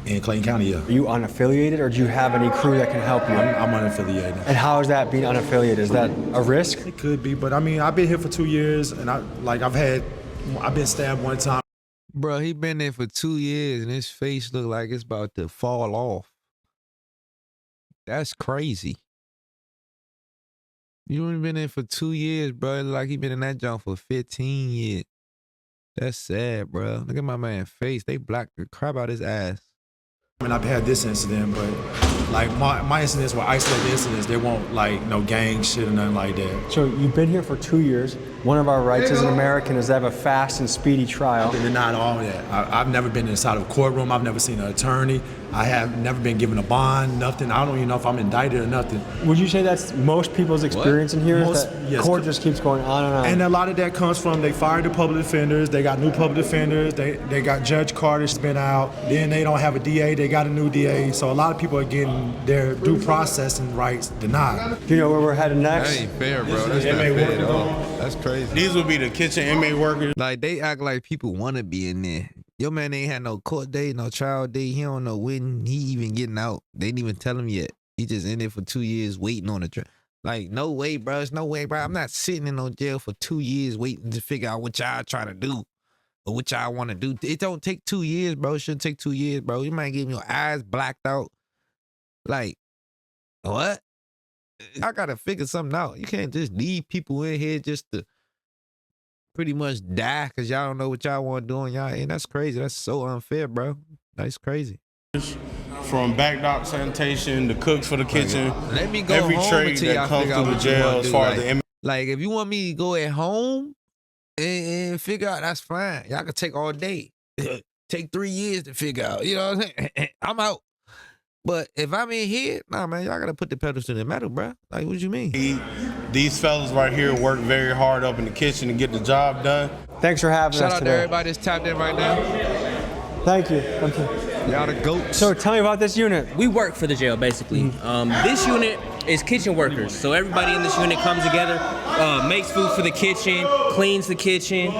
In Clayton County, yeah. Are you unaffiliated or do you have any crew that can help you? I'm unaffiliated. And how is that being unaffiliated? Is that a risk? It could be, but I mean, I've been here for 2 years and I've been stabbed one time. Bro, he been there for 2 years and his face look like it's about to fall off. That's crazy. You only been there for 2 years, bro. It look like he been in that junk for 15 years. That's sad, bro. Look at my man's face. They blacked the crap out his ass. I mean, I've had this incident, but like my incidents were isolated incidents. They won't like no gang shit or nothing like that. So you've been here for 2 years. One of our rights as an American is to have a fast and speedy trial. They're not all that. I've never been inside of a courtroom. I've never seen an attorney. I have never been given a bond, nothing. I don't even know if I'm indicted or nothing. Would you say that's most people's experience in here? Yes. Court just keeps going on and on. And a lot of that comes from they fired the public defenders. They got new public defenders. They got Judge Carter's been out. Then they don't have a DA. They got a new DA. So a lot of people are getting their due processing rights denied. Do you know where we're headed next? That ain't fair, bro. That's not fair at all. That's crazy. These would be the kitchen inmate workers. Like, they act like people want to be in there. Your man ain't had no court date, no trial date. He don't know when he even getting out. They didn't even tell him yet. He just in there for 2 years waiting on the trial. Like, no way, bro. It's no way, bro. I'm not sitting in no jail for 2 years waiting to figure out what y'all trying to do or what y'all want to do. It don't take 2 years, bro. It shouldn't take 2 years, bro. You might get your eyes blacked out. Like, what? I got to figure something out. You can't just leave people in here just to pretty much die because y'all don't know what y'all want to do on y'all end. That's crazy. That's so unfair, bro. That's crazy. From back dock sanitation, the cooks for the kitchen. Let me go every home trade until y'all that comes figure out through the what you jail wanna as do. far Like, as the like, if you want me to go at home and figure out, that's fine. Y'all can take all day. Take 3 years to figure out. You know what I'm saying? I'm out. But if I'm in here, nah, man, y'all got to put the pedals to the metal, bro. Like, what you mean? These fellas right here work very hard up in the kitchen to get the job done. Thanks for having us Shout out today. to everybody that's tapped in right now. Thank you. Thank you. Y'all the goats. So tell me about this unit. We work for the jail, basically. This unit is kitchen workers. So everybody in this unit comes together, makes food for the kitchen, cleans the kitchen,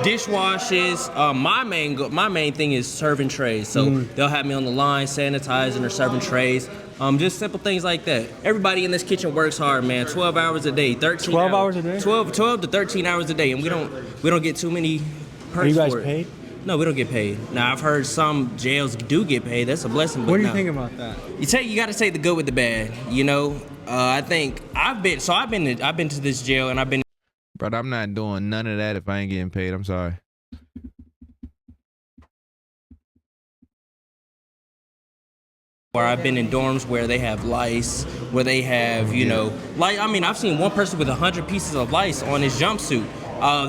dishwashes. My main thing is serving trays. So they'll have me on the line, sanitizing or serving trays. Just simple things like that. Everybody in this kitchen works hard, man. 12 hours a day, 13 12 hours a day? 12 to 13 hours a day, and we don't get too many perks. Are you guys for it. paid? No, we don't get paid. Now I've heard some jails do get paid. That's a blessing. But What do you no. think about that? You got to take the good with the bad. You know, I think I've been to this jail and I've been. Brother, I'm not doing none of that if I ain't getting paid. I'm sorry. Where I've been in dorms where they have lice, where they have, you know, like, I mean, I've seen one person with 100 pieces of lice on his jumpsuit.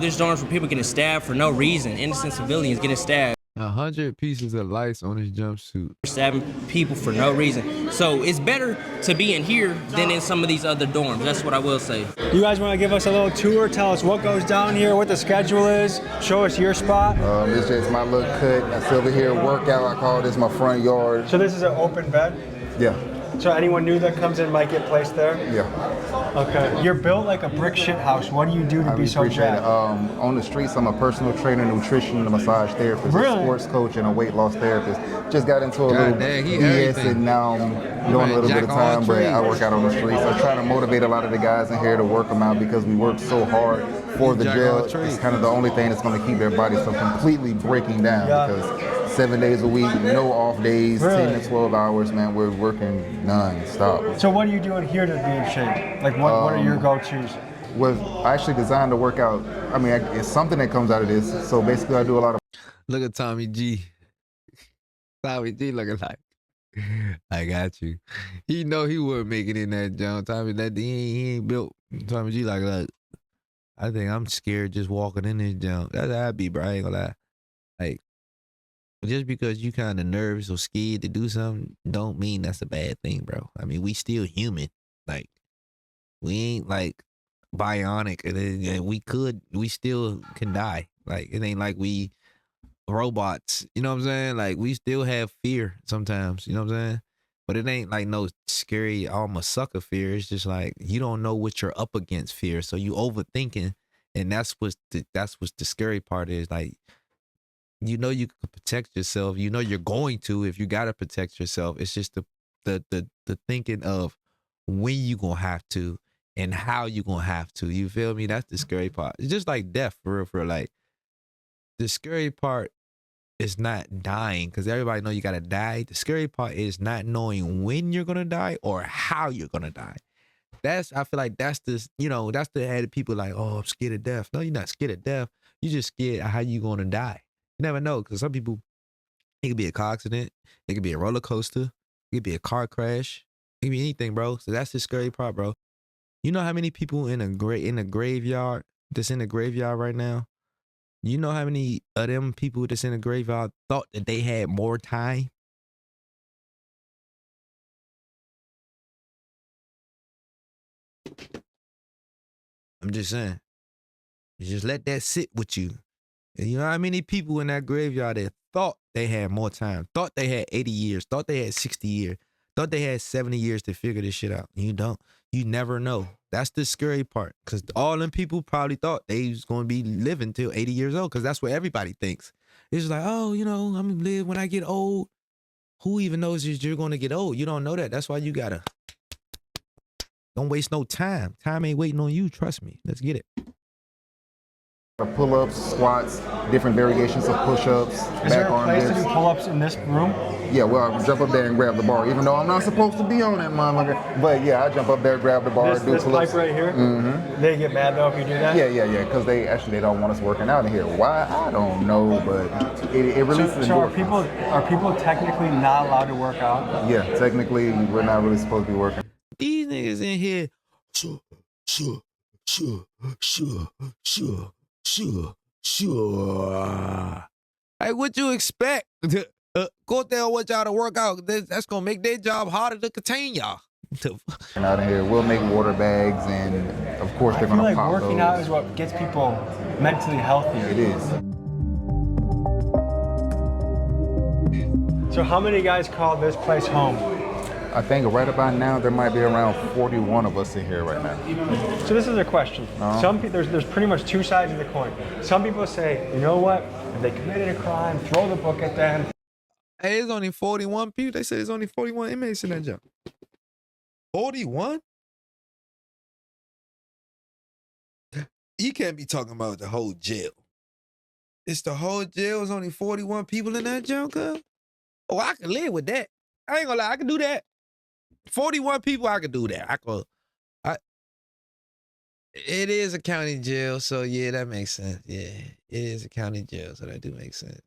There's dorms where people getting stabbed for no reason, innocent civilians getting stabbed. 100 pieces of lice on his jumpsuit. Stabbing people for no reason. So it's better to be in here than in some of these other dorms. That's what I will say. You guys want to give us a little tour? Tell us what goes down here, what the schedule is. Show us your spot. This is my little cut. I sit over here, workout. I call this my front yard. So this is an open bed? Yeah. So anyone new that comes in might get placed there? Yeah. Okay. You're built like a brick shit house. What do you do to be so appreciate it. jacked? On the streets, I'm a personal trainer, nutrition, a massage therapist, Really? a sports coach, and a weight loss therapist. Just got into a little dang, he BS, everything. and now I'm doing a little bit of time, but I work out on the streets. I try to motivate a lot of the guys in here to work them out because we work so hard for the jail. It's kind of the only thing that's going to keep their bodies from completely breaking down because 7 days a week, no off days, Really? 10 to 12 hours, man. We're working non-stop. So what are you doing here to be in shape? Like what are your go-tos? I actually designed to work out. I mean, it's something that comes out of this. So basically, I do a lot of. Look at Tommy G. Tommy G looking like, I got you. He know he wouldn't make it in that jump. Tommy, he ain't built. Tommy G like, look, I think I'm scared just walking in this jump. That's how I be, bro. I ain't gonna lie. Like, just because you kind of nervous or scared to do something, don't mean that's a bad thing, bro. I mean, we still human. Like, we ain't like bionic, and we still can die. Like, it ain't like we robots. You know what I'm saying? Like, we still have fear sometimes. You know what I'm saying? But it ain't like no scary, I'm a sucker fear. It's just like you don't know what you're up against fear, so you overthinking, and that's what's the scary part is. Like, you know you can protect yourself. You know you're going to if you gotta protect yourself. It's just the thinking of when you gonna have to and how you gonna have to. You feel me? That's the scary part. It's just like death, for real, for real. Like, the scary part is not dying, because everybody know you gotta die. The scary part is not knowing when you're gonna die or how you're gonna die. I feel like that's the head of people like, oh, I'm scared of death. No, you're not scared of death. You're just scared of how you gonna die. You never know, because some people, it could be a car accident, it could be a roller coaster, it could be a car crash, it could be anything, bro. So that's the scary part, bro. You know how many people in a graveyard that's in the graveyard right now? You know how many of them people that's in the graveyard thought that they had more time? I'm just saying. You just let that sit with you. And you know how many people in that graveyard that thought they had more time, thought they had 80 years, thought they had 60 years, thought they had 70 years to figure this shit out. You don't. You never know. That's the scary part, because all them people probably thought they was going to be living till 80 years old, because that's what everybody thinks. It's like, oh, you know, I'm going to live when I get old. Who even knows that you're going to get old? You don't know that. That's why you got to don't waste no time. Time ain't waiting on you. Trust me. Let's get it. Pull-ups, squats, different variations of push-ups, Is there back a arm place to dips. do pull-ups in this room? Yeah, well, I jump up there and grab the bar, even though I'm not supposed to be on that motherfucker. But yeah, I jump up there, grab the bar, do This pull-ups. pipe right here? Mm-hmm. They get mad though if you do that? Yeah, because they don't want us working out in here. Why? I don't know, but it releases So endorphins. are people technically not allowed to work out? Yeah, technically, we're not really supposed to be working. These niggas in here, sure. Hey, what you expect? Go there and want y'all to work out. That's gonna make their job harder to contain y'all. Out in here, we'll make water bags, and of course they're I feel gonna like pop working those. out is what gets people mentally healthier. It is. So how many guys call this place home? I think right about now there might be around 41 of us in here right now. So this is a question. There's pretty much two sides of the coin. Some people say, you know what? If they committed a crime, throw the book at them. Hey, there's only 41 people. They said there's only 41 inmates in that job. 41? You can't be talking about the whole jail. It's the whole jail. There's only 41 people in that jail, cuz? Oh, I can live with that. I ain't gonna lie, I can do that. 41 people, I could do that. It is a county jail, so yeah, that makes sense. Yeah, it is a county jail, so that do make sense.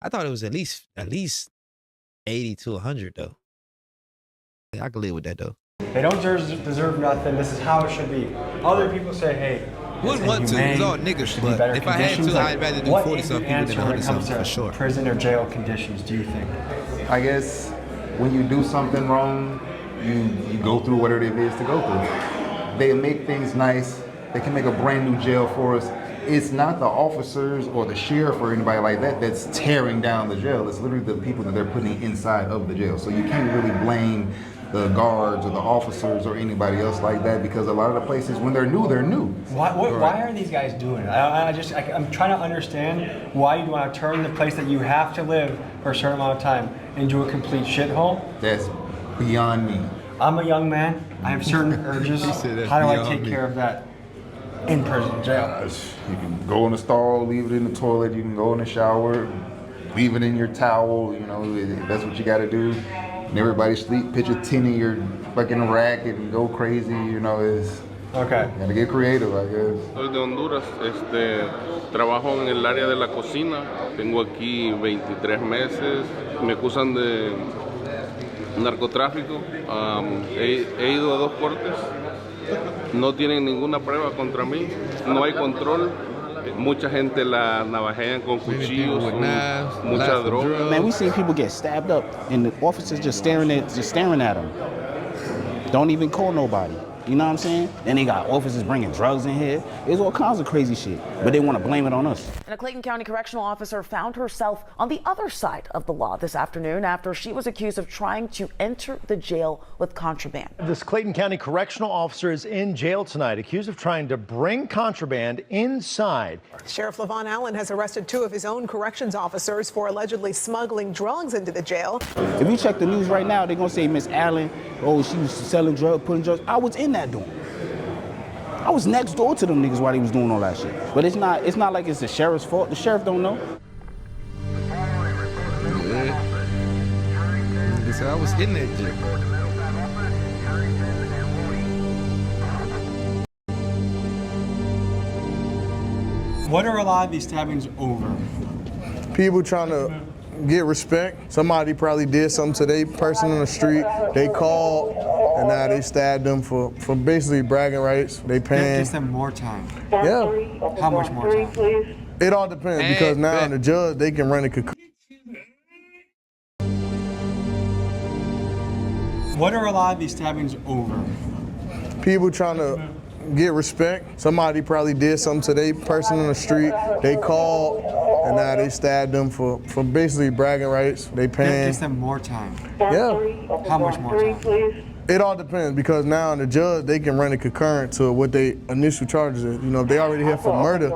I thought it was at least 80 to 100 though. Yeah, I can live with that though. They don't deserve nothing. This is how it should be. Other people say, hey, Wouldn't want to. It's all niggas, but if I had to, I'd rather do 40-something people than 100-something for sure. Prison or jail conditions, do you think? I guess when you do something wrong, you go through whatever it is to go through. They make things nice. They can make a brand new jail for us. It's not the officers or the sheriff or anybody like that that's tearing down the jail. It's literally the people that they're putting inside of the jail. So you can't really blame the guards or the officers or anybody else like that, because a lot of the places, when they're new, they're new. Why are these guys doing it? I'm trying to understand why you want to turn the place that you have to live for a certain amount of time into a complete shithole. That's beyond me. I'm a young man. I have certain urges. How do I take care of that in prison, jail? You can go in the stall, leave it in the toilet. You can go in the shower, leave it in your towel. You know, that's what you got to do. And everybody sleep. Pitch a 10 in your fucking rack and go crazy. You know, okay. Gotta get creative, I guess. Soy de Honduras. Trabajo en el área de la cocina. Tengo aquí 23 meses. Me acusan de narcotráfico. He ido a 2 cortes. No tienen ninguna prueba contra mí. No hay control. Mucha gente la navajean con cuchillos, mucha droga. Man, we seen people get stabbed up, and the officers just staring at them. Don't even call nobody. You know what I'm saying? Then they got officers bringing drugs in here. There's all kinds of crazy shit, but they want to blame it on us. And a Clayton County correctional officer found herself on the other side of the law this afternoon after she was accused of trying to enter the jail with contraband. This Clayton County correctional officer is in jail tonight, accused of trying to bring contraband inside. Sheriff LaVon Allen has arrested 2 of his own corrections officers for allegedly smuggling drugs into the jail. If you check the news right now, they're going to say Miss Allen, oh, she was selling drugs, putting drugs. I was in that door. I was next door to them niggas while they was doing all that shit. But it's not like it's the sheriff's fault. The sheriff don't know. Yeah. So I was in that jail. What are a lot of these stabbings over? People trying to get respect. Somebody probably did something to their person on the street. They called, and now they stabbed them for basically bragging rights. They paying. Gives them more time. Yeah. How much more time? It all depends, because now the judge, they can run a What are a lot of these stabbings over? People trying to get respect. Somebody probably did something to their person on the street. They called, and now they stabbed them for basically bragging rights. They paying. Gives them more time. Yeah. How much more time? It all depends, because now the judge, they can run a concurrent to what they initial charges is. You know, if they already here for murder,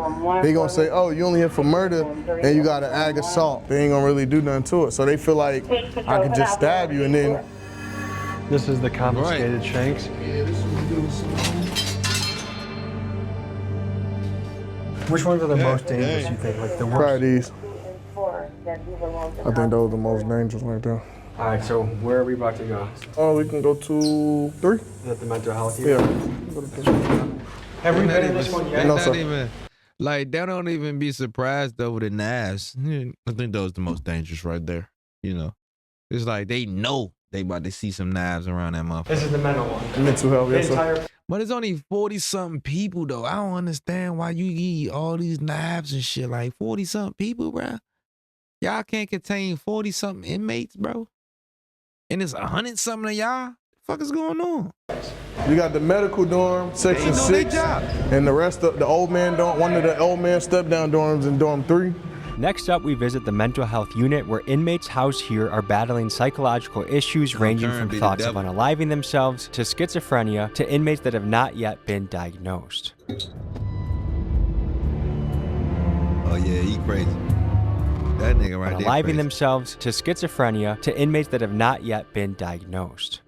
they gonna say, oh, you only here for murder and you got an ag assault. They ain't gonna really do nothing to it. So they feel like I could just stab you and then. This is the confiscated shanks. Which ones are the most dangerous, you think? Like the worst? Probably these. I think those are the most dangerous right there. All right, so where are we about to go? Oh, we can go to 3. Is that the mental health here? Yeah. Have we been in this one yet? No, sir. Even, like, they don't even be surprised over the knives. I think those are the most dangerous right there. You know, it's like they know they about to see some knives around that motherfucker. This is the mental one. Mental health, yes, sir. But it's only 40-something people, though. I don't understand why you eat all these knives and shit. Like 40-something people, bro. Y'all can't contain 40-something inmates, bro. And it's 100-something of y'all. What the fuck is going on? You got the medical dorm, section 6, and the rest of the old man dorm. One of the old man step-down dorms in dorm 3. Next up, we visit the mental health unit, where inmates housed here are battling psychological issues ranging from thoughts of unaliving themselves to schizophrenia to inmates that have not yet been diagnosed. Oh yeah, he crazy. That nigga right there. Unaliving themselves to schizophrenia to inmates that have not yet been diagnosed.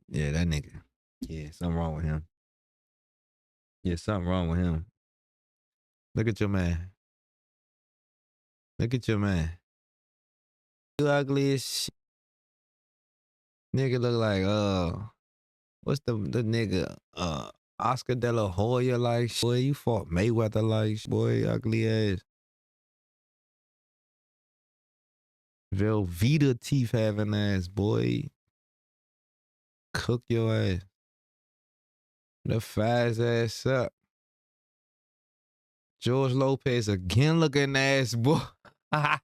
Yeah, that nigga. Yeah, something wrong with him. Yeah, something wrong with him. Look at your man. Look at your man. You ugly as shit. Nigga look like, what's the nigga, Oscar De La Hoya like shit. Boy, you fought Mayweather like shit. Boy, ugly ass. Velveeta teeth having ass, boy. Cook your ass. The fast ass up. George Lopez again looking ass, boy. I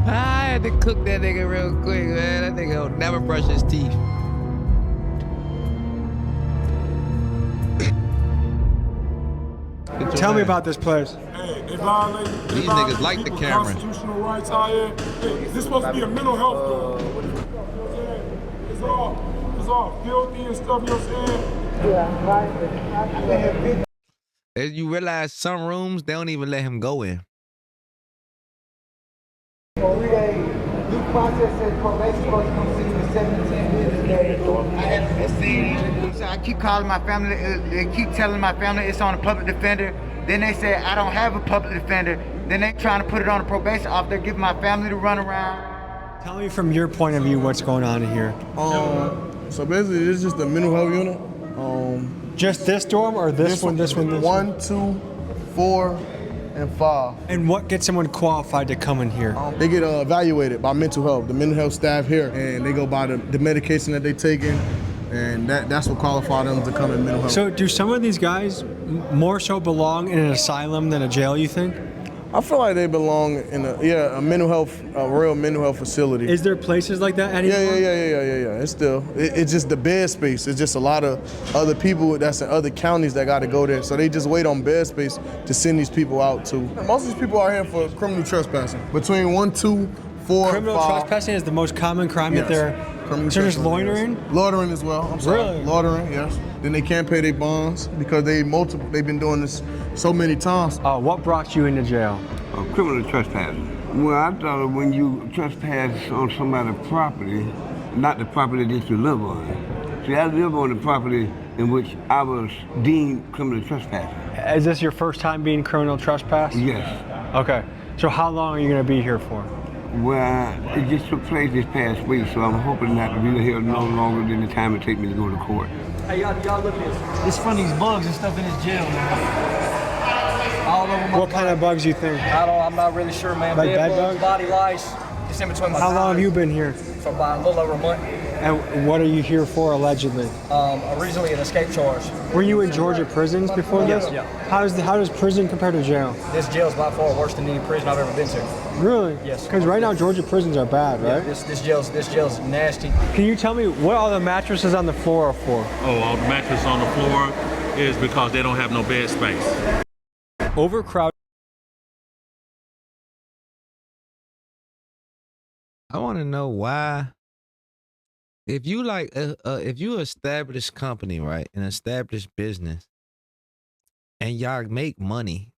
had to cook that nigga real quick, man. That nigga don't never brush his teeth. Tell me about this place. These niggas like the camera. Constitutional rights out here. Is this supposed to be a mental health thing? It's all filthy and stuff, you know what I'm saying? As you realize, some rooms they don't even let him go in. Due process says probation supposed to come see you in 7 to 10 business days. I haven't seen. So I keep calling my family. They keep telling my family it's on a public defender. Then they say I don't have a public defender. Then they trying to put it on a probation officer, giving my family to run around. Tell me from your point of view what's going on here. So basically, it's just a mental health unit. Just this dorm or this one, this one, this one? 1, 2, 4, and 5. And what gets someone qualified to come in here? They get evaluated by mental health, the mental health staff here, and they go by the medication that they taking, and that's what qualifies them to come in mental health. So do some of these guys more so belong in an asylum than a jail, you think? I feel like they belong in a real mental health facility. Is there places like that anymore? Yeah. It's just the bed space. It's just a lot of other people that's in other counties that got to go there. So they just wait on bed space to send these people out to. Most of these people are here for criminal trespassing. Between 1, 2, 4, Criminal 5. trespassing is the most common crime that they're. So just loitering? Yes. Loitering as well. I'm sorry. Really? Loitering, yes. Then they can't pay their bonds because they've been doing this so many times. What brought you into jail? Criminal trespassing. Well, I thought when you trespass on somebody's property, not the property that you live on. See, I live on the property in which I was deemed criminal trespassing. Is this your first time being criminal trespass? Yes. Okay. So how long are you going to be here for? Well, it just took place this past week, so I'm hoping not to be here no longer than the time it takes me to go to court. Hey, y'all look at this. It's from these bugs and stuff in this jail, man. All over my What kind of bugs you think? I'm not really sure, man. Like bed bed bugs, body lice. It's in between my How long have thighs. you been here? For about a little over a month. And what are you here for, allegedly? Originally an escape charge. Were you in Georgia prisons before this? Yeah. How does prison compare to jail? This jail's by far worse than any prison I've ever been to. Really? Yes. Because right now Georgia prisons are bad, right? Yeah, this jail's nasty. Can you tell me what all the mattresses on the floor are for? All the mattresses on the floor is because they don't have no bed space. Overcrowded. I want to know why. If you if you establish company, right, an established business, and y'all make money,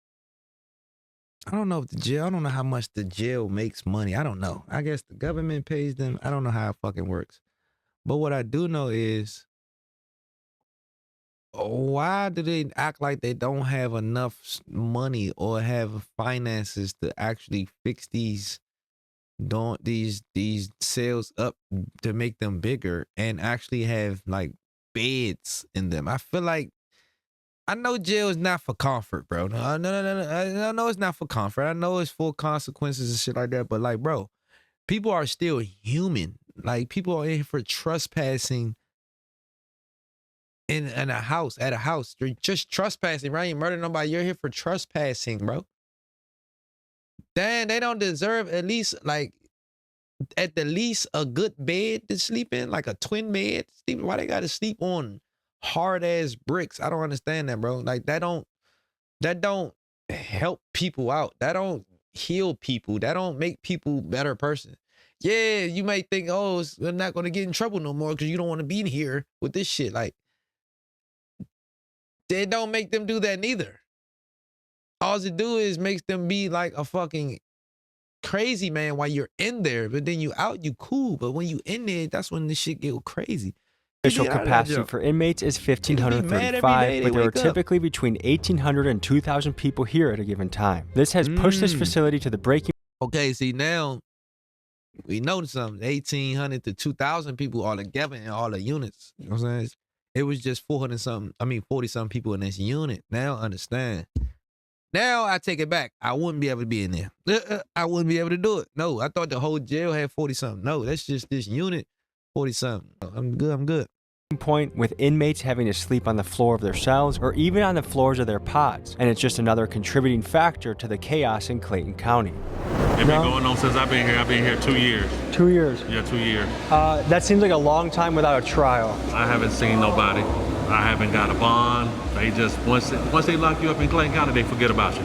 I don't know if I don't know how much the jail makes money. I don't know. I guess the government pays them. I don't know how it fucking works. But what I do know is, why do they act like they don't have enough money or have finances to actually fix these sales up to make them bigger and actually have like beds in them? I feel like, I know jail is not for comfort, bro. No. I know it's not for comfort. I know it's full consequences and shit like that. But like, bro, people are still human. Like, people are in here for trespassing in a house, at a house. You're just trespassing, right? You murder nobody. You're here for trespassing, bro. Damn, they don't deserve at least at the least a good bed to sleep in, like a twin bed. Why they gotta sleep on hard ass bricks? I don't understand that, bro. Like, that don't help people out. That don't heal people. That don't make people better person. Yeah, you might think, oh, we're not gonna get in trouble no more because you don't want to be in here with this shit. Like, they don't make them do that neither. All it do is makes them be like a fucking crazy man while you're in there, but then you out, you cool. But when you in there, that's when the shit get crazy. Official capacity for inmates is 1,535, but there are typically between 1,800 and 2,000 people here at a given time. This has pushed this facility to the breaking. Okay, see, now we know something. 1,800 to 2,000 people all together in all the units. You know what I'm saying? It was just 40-something people in this unit. Now understand. Now I take it back. I wouldn't be able to be in there. I wouldn't be able to do it. No, I thought the whole jail had 40-something. No, that's just this unit, 40-something. I'm good. Point with inmates having to sleep on the floor of their cells or even on the floors of their pods, and it's just another contributing factor to the chaos in Clayton County. It's been going on since I've been here. I've been here 2 years. 2 years? Yeah, 2 years. That seems like a long time without a trial. I haven't seen nobody. I haven't got a bond. They just, once they lock you up in Clayton County, they forget about you.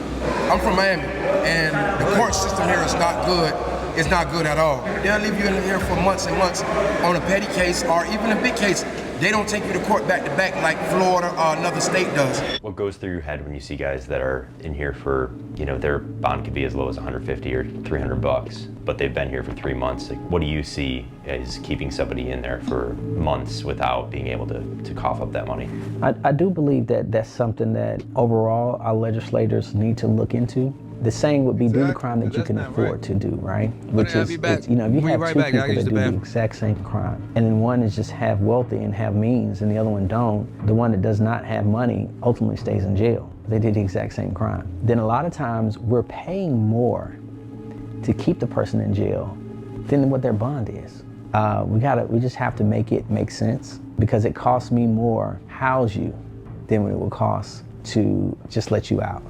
I'm from Miami, and the court system here is not good. It's not good at all. They'll leave you in here for months and months on a petty case or even a big case. They don't take you to court back to back like Florida or another state does. What goes through your head when you see guys that are in here for, their bond could be as low as 150 or 300 bucks, but they've been here for 3 months? Like, what do you see as keeping somebody in there for months without being able to cough up that money? I do believe that that's something that overall our legislators need to look into. The saying would be do the crime that you can afford to do, right? Which is, if you have two people that do the exact same crime, and then one is just half wealthy and have means, and the other one don't, the one that does not have money ultimately stays in jail. They did the exact same crime. Then a lot of times we're paying more to keep the person in jail than what their bond is. We just have to make it make sense, because it costs me more to house you than what it will cost to just let you out.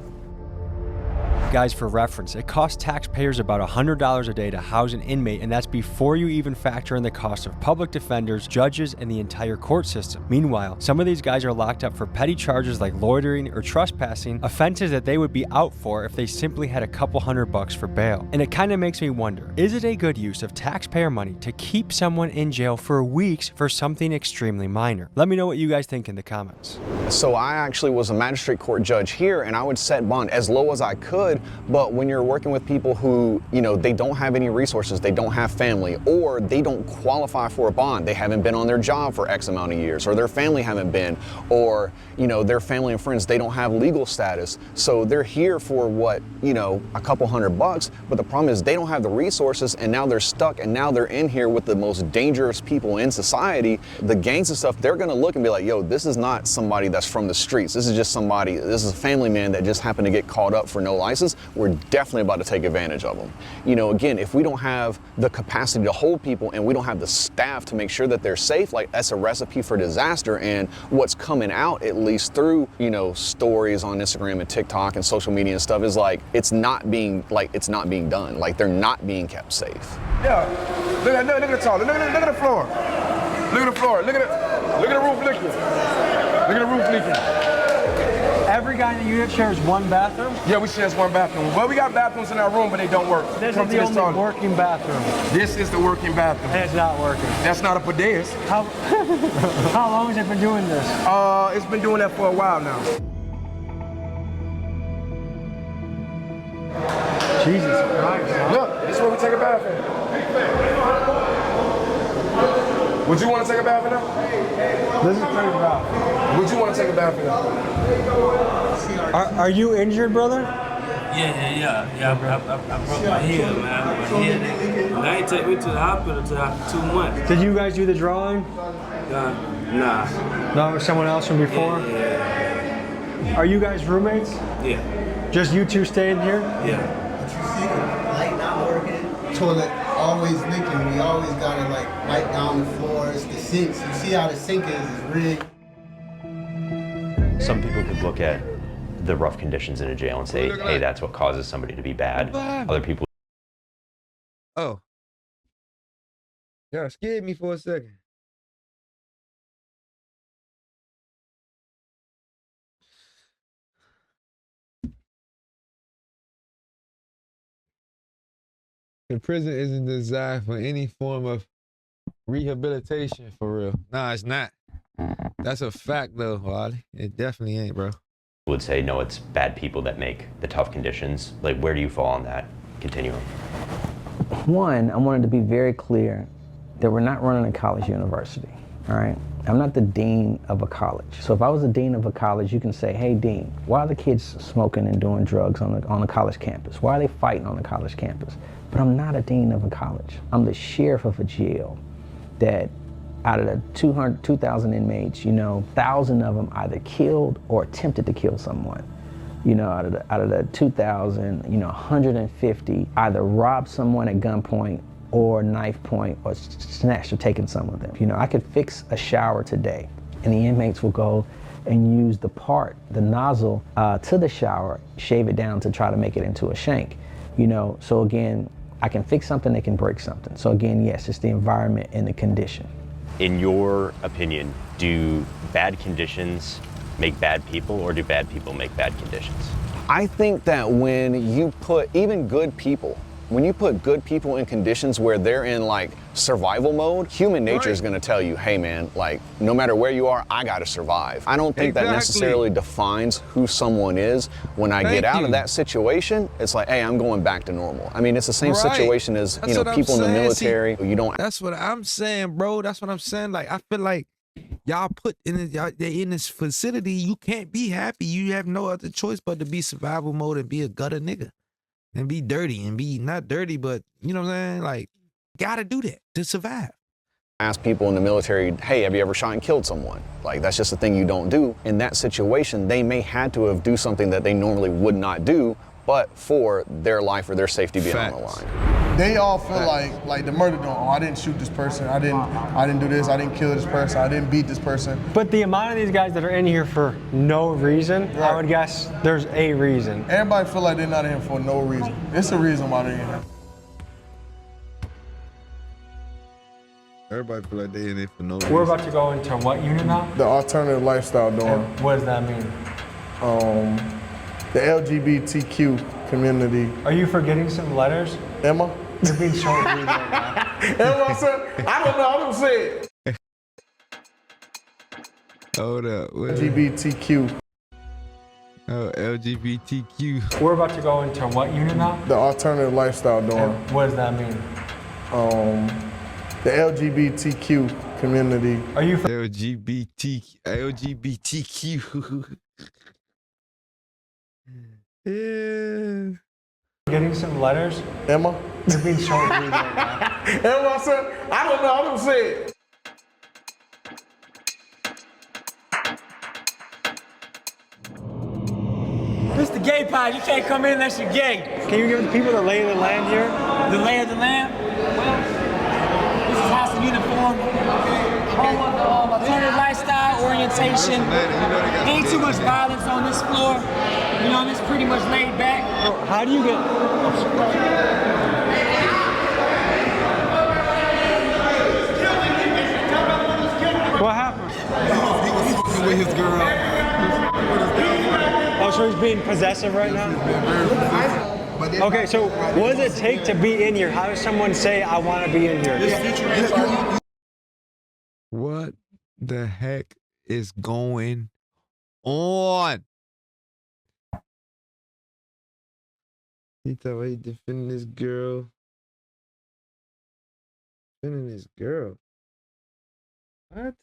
Guys, for reference, it costs taxpayers about $100 a day to house an inmate, and that's before you even factor in the cost of public defenders, judges, and the entire court system. Meanwhile, some of these guys are locked up for petty charges like loitering or trespassing, offenses that they would be out for if they simply had a couple $100 for bail. And it kind of makes me wonder, is it a good use of taxpayer money to keep someone in jail for weeks for something extremely minor? Let me know what you guys think in the comments. So I actually was a magistrate court judge here, and I would set bond as low as I could. But when you're working with people who, they don't have any resources, they don't have family, or they don't qualify for a bond, they haven't been on their job for X amount of years, or their family haven't been, or, their family and friends, they don't have legal status. So they're here for what, a couple $100, but the problem is they don't have the resources, and now they're stuck, and now they're in here with the most dangerous people in society. The gangs and stuff, they're gonna look and be like, yo, this is not somebody that's from the streets. This is just somebody, this is a family man that just happened to get caught up for no license. We're definitely about to take advantage of them. Again, if we don't have the capacity to hold people and we don't have the staff to make sure that they're safe, like that's a recipe for disaster. And what's coming out, at least through, stories on Instagram and TikTok and social media and stuff, is like, it's not being done. Like, they're not being kept safe. Yeah, look at the toilet, look at the floor. Look at the floor, look at the roof leaking. Look at the roof leaking. Every guy in the unit shares one bathroom? Yeah, we share one bathroom. Well, we got bathrooms in our room, but they don't work. This is the only working bathroom. This is the working bathroom. And it's not working. That's not a bidet. How long has it been doing this? It's been doing that for a while now. Jesus Christ. Look, this is where we take a bath in. Would you want to take a bath in there? This is pretty rough. Would you want to take a bath in there? Are you injured, brother? Yeah. I broke my heel, man. My heel. They ain't take me to the hospital until after 2 months. Did you guys do the drawing? Nah. No, someone else from before? Yeah. Are you guys roommates? Yeah. Just you two staying here? Yeah. Light not working, toilet always leaking. We always gotta wipe down the floors, the sinks. You see how the sink is rigged. Some people could look at the rough conditions in a jail and say, hey, that's what causes somebody to be bad. Other people. Oh. Yeah, scared me for a second. The prison isn't designed for any form of rehabilitation, for real. Nah, it's not. That's a fact, though, Wally. It definitely ain't, bro. Would say, no, it's bad people that make the tough conditions. Like, where do you fall on that continuum? One, I wanted to be very clear that we're not running a college university, all right? I'm not the dean of a college. So if I was the dean of a college, you can say, hey, dean, why are the kids smoking and doing drugs on a college campus? Why are they fighting on a college campus? But I'm not a dean of a college. I'm the sheriff of a jail that out of the 2,000 inmates, 1,000 of them either killed or attempted to kill someone. Out of the 2,000, 150 either robbed someone at gunpoint or knife point or snatched or taken some of them. I could fix a shower today and the inmates will go and use the nozzle to the shower, shave it down to try to make it into a shank. So again, I can fix something, they can break something. So again, yes, it's the environment and the condition. In your opinion, do bad conditions make bad people, or do bad people make bad conditions? I think that when you put even good people, when you put good people in conditions where they're in like survival mode, human nature is gonna tell you, hey man, like no matter where you are, I gotta survive. I don't think that necessarily defines who someone is. When I get out of that situation, it's like, hey, I'm going back to normal. I mean, it's the same situation as, you know, people in the military. You don't. That's what I'm saying, bro. That's what I'm saying. Like, I feel like y'all put in they're in this facility, you can't be happy. You have no other choice but to be survival mode and be a gutter nigga. And be dirty and be not dirty, but you know what I'm saying? Like, gotta do that to survive. Ask people in the military, hey, have you ever shot and killed someone? Like, that's just a thing you don't do. In that situation, they may had to have do something that they normally would not do, but for their life or their safety being on the line. They all feel like the murder don't. Oh, I didn't shoot this person. I didn't do this. I didn't kill this person. I didn't beat this person. But the amount of these guys that are in here for no reason, I would guess there's a reason. Everybody feel like they're not in here for no reason. It's a reason why they're in here. Everybody feel like they're in it for no reason. We're about to go into what unit now? The alternative lifestyle dorm. And what does that mean? The LGBTQ community. Are you forgetting some letters? Emma? You're being so rude right now. Emma said, I don't know, I don't say it. Hold up. LGBTQ. Oh, LGBTQ. We're about to go into what unit now? The alternative lifestyle dorm. And what does that mean? The LGBTQ community. Are you LGBTQ. Yeah. Getting some letters? Emma? You're being so rude right now. Emma said, I don't know, I don't say it. This the gay pod. You can't come in unless you're gay. Can you give the people the lay of the land here? The lay of the land? Well, this is House of Uniform. Home of the alternative lifestyle orientation. Ain't too much violence on this floor. You know, it's pretty much laid back. How do you get... What happened? He was with his girl. Oh, so he's being possessive right now? Okay, so what does it take to be in here? How does someone say, I want to be in here? What the heck is going on? He thought he defending this girl. Defending this girl. What?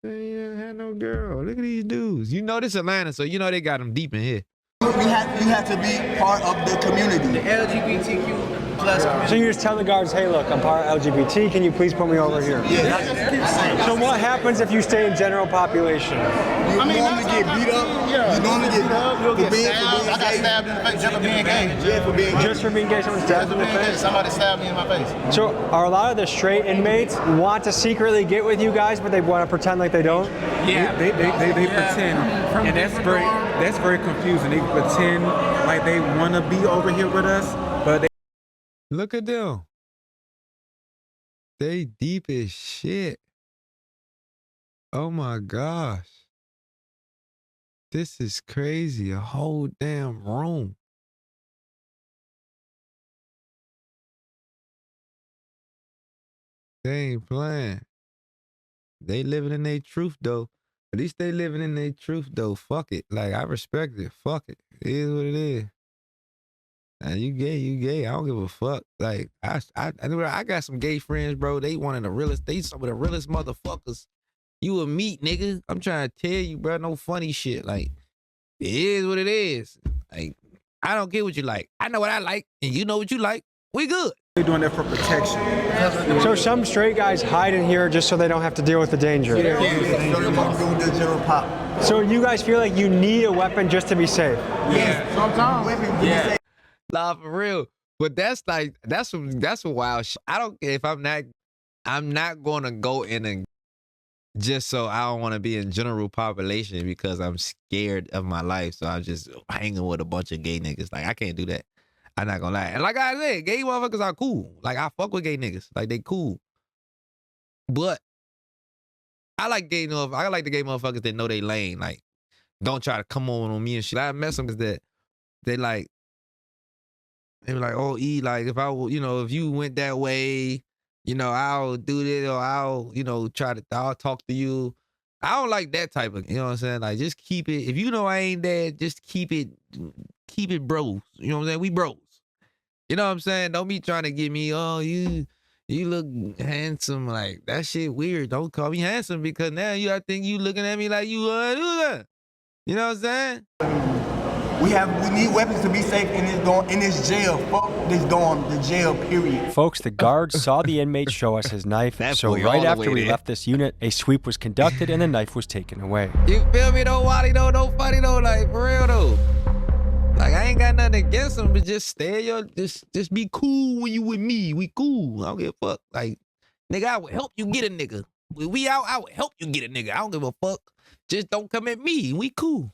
They ain't had no girl. Look at these dudes. You know this Atlanta, so you know they got them deep in here. You have to be part of the community. The LGBTQ plus community. So you just tell the guards, hey, look, I'm part of LGBT. Can you please put me over here? Yeah. So what happens if you stay in general population? You normally get beat up. You normally get beat up. You'll get stabbed. I got stabbed in the face just for being gay. Just for being gay, someone stabbed in the face? Somebody stabbed me in my face. So are a lot of the straight inmates want to secretly get with you guys, but they want to pretend like they don't? Yeah, they pretend, and that's very confusing. They pretend like they want to be over here with us, but they... Look at them. They deep as shit. Oh my gosh. This is crazy. A whole damn room. They ain't playing. They living in their truth though. At least they living in their truth though. Fuck it. Like, I respect it. Fuck it. It is what it is. And you gay. I don't give a fuck. Like, I got some gay friends, bro. They one of the realest, they some of the realest motherfuckers you will meet, nigga. I'm trying to tell you, bro, no funny shit. Like, it is what it is. Like, I don't care what you like. I know what I like, and you know what you like. We good. They're doing that for protection. So some straight guys hide in here just so they don't have to deal with the danger. So you guys feel like you need a weapon just to be safe? Yeah. Sometimes. Yeah. Nah, for real. But that's like, that's some wild shit. I don't care if I'm not gonna go in and just so I don't want to be in general population because I'm scared of my life. So I'm just hanging with a bunch of gay niggas. Like, I can't do that. I'm not gonna lie. And like I said, gay motherfuckers are cool. Like, I fuck with gay niggas. Like, they cool. But I like the gay motherfuckers that know they lane. Like, don't try to come on me and shit. I met some that they like, they were like, oh, E, like, if I, if you went that way, I'll do this, or I'll, I'll talk to you. I don't like that type of, you know what I'm saying? Like, just keep it. If you know I ain't that, just keep it bros. You know what I'm saying? We bros. You know what I'm saying? Don't be trying to get me, oh, you look handsome. Like, that shit weird. Don't call me handsome because now I think you looking at me like you You know what I'm saying? We need weapons to be safe in this jail. Fuck this dorm, the jail, period. Folks, the guards saw the inmate show us his knife, so right after we left this unit, a sweep was conducted and the knife was taken away. You feel me though, Wally though? No funny though, like for real though. Like I ain't got nothing against them, but just just be cool when you with me. We cool. I don't give a fuck. Like, nigga, I would help you get a nigga. We out, I would help you get a nigga. I don't give a fuck. Just don't come at me. We cool.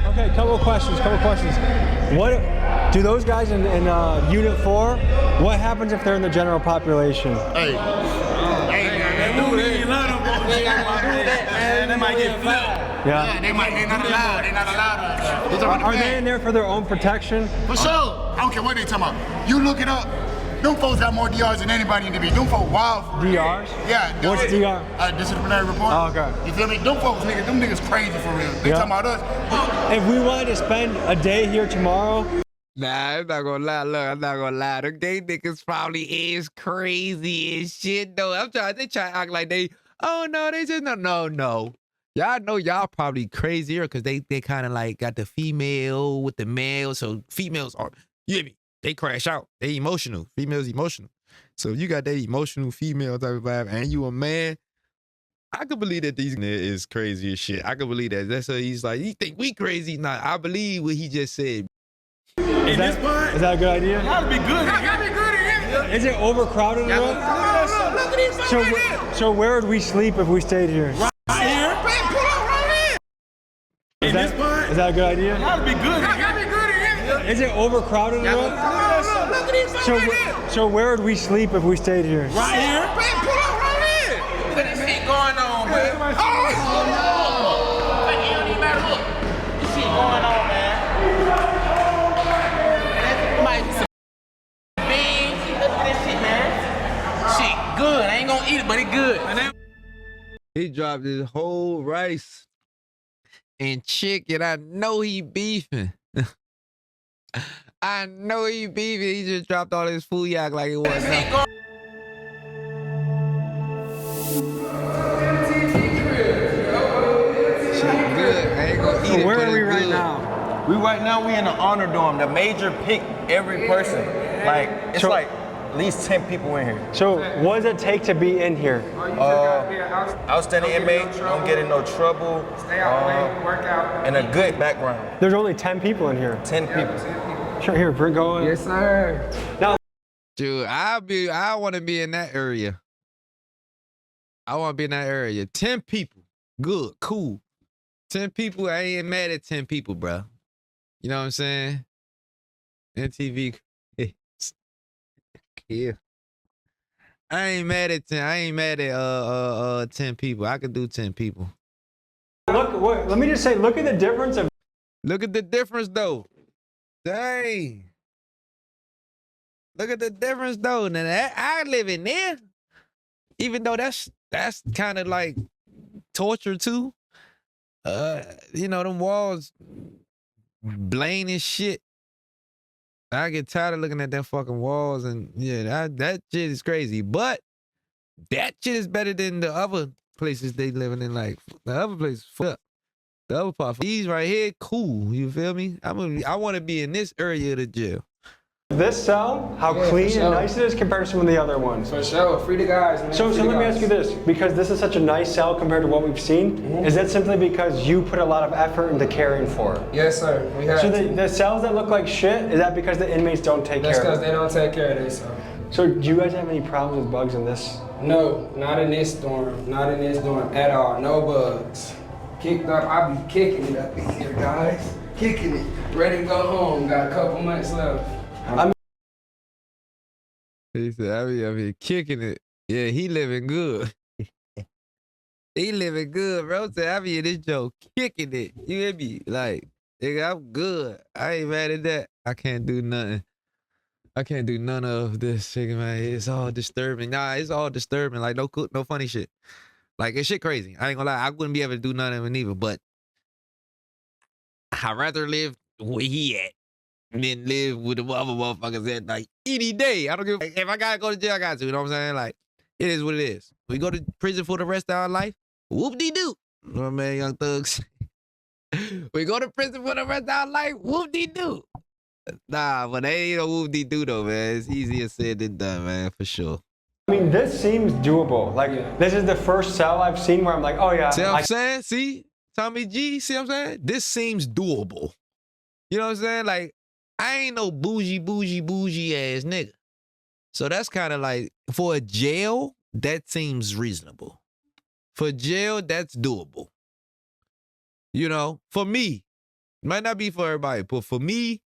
Okay, couple of questions. What do those guys in Unit 4, what happens if they're in the general population? Hey, they might get flipped. Yeah. They're not allowed. They're not allowed. Are they in there for their own protection? For sure. I don't care what they talking about. You look it up. Them folks got more DRs than anybody in the beat. Them folks wild. DRs? Yeah. What's DR? Disciplinary report. Oh, okay. You feel me? Them folks, them niggas crazy for real. They talking about us. If we wanted to spend a day here tomorrow. Nah, I'm not gonna lie. Look, I'm not gonna lie. The gay niggas probably is crazy as shit though. They try to act like they, oh no, they just no. Y'all know y'all probably crazier because they kind of like got the female with the male. So females are, you hear me? They crash out. They emotional. Females emotional. So you got that emotional female type of vibe and you a man. I could believe that these niggas is crazy as shit. I could believe that. That's what he's like, you think we crazy? Nah, I believe what he just said. Is that a good idea? Y'all be good in here. Is it overcrowded enough? Look at these folks right here. So where would we sleep if we stayed here? Right here. Pull up right here. Is that a good idea? Y'all be good in here. Is it overcrowded enough? Look at these folks right here. So where would we sleep if we stayed here? Right here. Pull up right here. Look at this shit going on, man. Oh, it don't even matter. Look, this shit going on, man. Might be some beans. Look at this shit, man. Shit good. I ain't gonna eat it, but it good. He dropped his whole rice and chicken. I know he beefing. I know he beefing. He just dropped all his food yak like it was nothing. So where are we right now? We in the honor dorm. The major pick every person. Like it's like at least 10 people in here. So what does it take to be in here? Outstanding inmate, don't get in no trouble, and a good background. There's only 10 people in here. 10 people. Sure, here, bring going. Yes, sir. Now, dude, I want to be in that area. I want to be in that area. 10 people, good, cool. 10 people, I ain't mad at 10 people, bro. You know what I'm saying? MTV. Yeah. I ain't mad at 10. I ain't mad at 10 people. I could do 10 people. Let me just say, look at the difference of. Look at the difference though. Dang. Look at the difference though. Now I live in there. Even though that's kind of like torture too. Them walls blain and shit. I get tired of looking at them fucking walls and yeah, that shit is crazy. But that shit is better than the other places they living in. Like the other places, fuck. The other part, these right here, cool. You feel me? I want to be in this area of the jail. This cell, how clean and nice it is compared to some of the other ones. For sure, free the guys, man. So let me ask you this, because this is such a nice cell compared to what we've seen, is that simply because you put a lot of effort into caring for it? Yes, sir. We have so the cells that look like shit, is that because the inmates don't take care of it? That's because they don't take care of themselves. So do you guys have any problems with bugs in this? No, not in this dorm. Not in this dorm at all. No bugs. Kicked up, I be kicking it up in here, guys. Kicking it. Ready to go home. Got a couple months left. He said, I mean, kicking it. Yeah, he living good. He living good, bro. Said, I mean, this joke kicking it. You hear me? Like, nigga, I'm good. I ain't mad at that. I can't do nothing. I can't do none of this shit, man. It's all disturbing. Nah, it's all disturbing. Like, no funny shit. Like, it's shit crazy. I ain't gonna lie. I wouldn't be able to do none of it either, but I'd rather live where he at than live with the other motherfuckers at, like, any day. I don't give a, if I gotta go to jail, I got to. You know what I'm saying? Like, it is what it is. We go to prison for the rest of our life. Whoop-de-doo. You know what I mean, Young Thugs? We go to prison for the rest of our life. Whoop-de-doo. Nah, but they ain't no whoop-de-doo though, man. It's easier said than done, man, for sure. I mean, this seems doable. Like, this is the first cell I've seen where I'm like, oh yeah. See what I'm saying? See? Tommy G, see what I'm saying? This seems doable. You know what I'm saying? Like, I ain't no bougie ass nigga. So that's kind of like, for a jail, that seems reasonable. For jail, that's doable. You know, for me, might not be for everybody, but for me,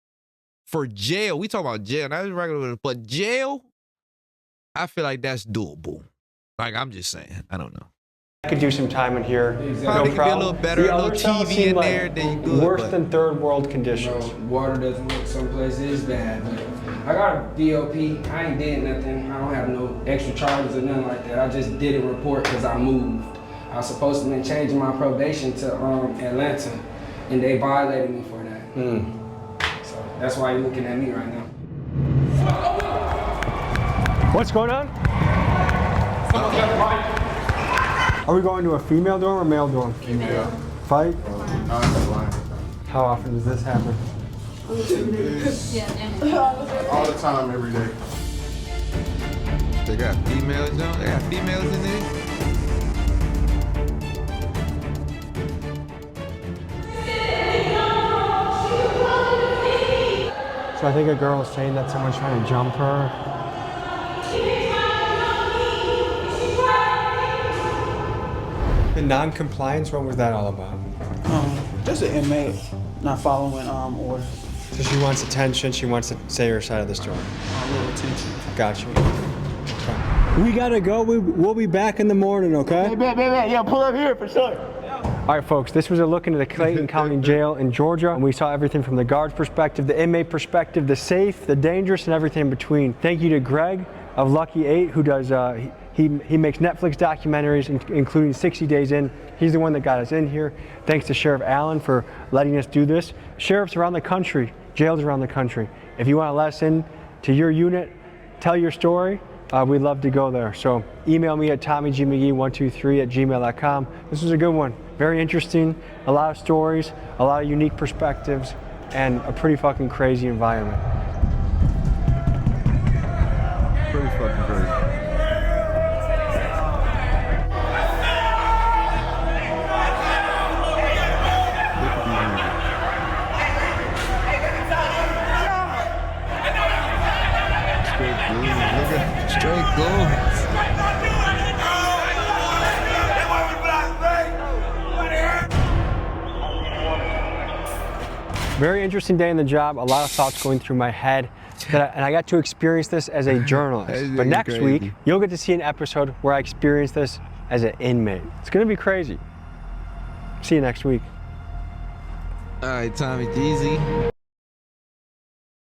for jail, we talk about jail, not regular, but jail, I feel like that's doable. Like, I'm just saying, I don't know. I could do some time in here. Probably No could problem. be a little better, The a little other cells TV seem in like there, then you good. Worse than third world conditions. Water doesn't look some places bad, but I got a BOP. I ain't did nothing. I don't have no extra charges or nothing like that. I just did a report because I moved. I was supposed to be changing my probation to Atlanta, and they violated me for that. So that's why you're looking at me right now. What's going on? Someone's got the mic. Are we going to a female dorm or male dorm? Female. Fight? How often does this happen? All the time, every day. They got females, though? They got females in there? So I think a girl is saying that someone's trying to jump her. The non-compliance, what was that all about? Just an inmate not following orders. So she wants attention, she wants to say her side of the story. A little attention. Gotcha. Okay. We gotta go, we'll be back in the morning, okay? Yeah, pull up here for sure. All right, folks, this was a look into the Clayton County Jail in Georgia, and we saw everything from the guard's perspective, the inmate perspective, the safe, the dangerous, and everything in between. Thank you to Greg of Lucky 8, who does, he makes Netflix documentaries, including 60 Days In. He's the one that got us in here. Thanks to Sheriff Allen for letting us do this. Sheriffs around the country, jails around the country. If you want to let us in to your unit, tell your story, we'd love to go there. So email me at tommygmcgee123@gmail.com. This was a good one. Very interesting, a lot of stories, a lot of unique perspectives, and a pretty fucking crazy environment. Pretty fucking crazy. Straight gold. Very interesting day in the job, a lot of thoughts going through my head, and I got to experience this as a journalist. But next week, you'll get to see an episode where I experience this as an inmate. It's gonna be crazy. See you next week. All right, Tommy Jeezy.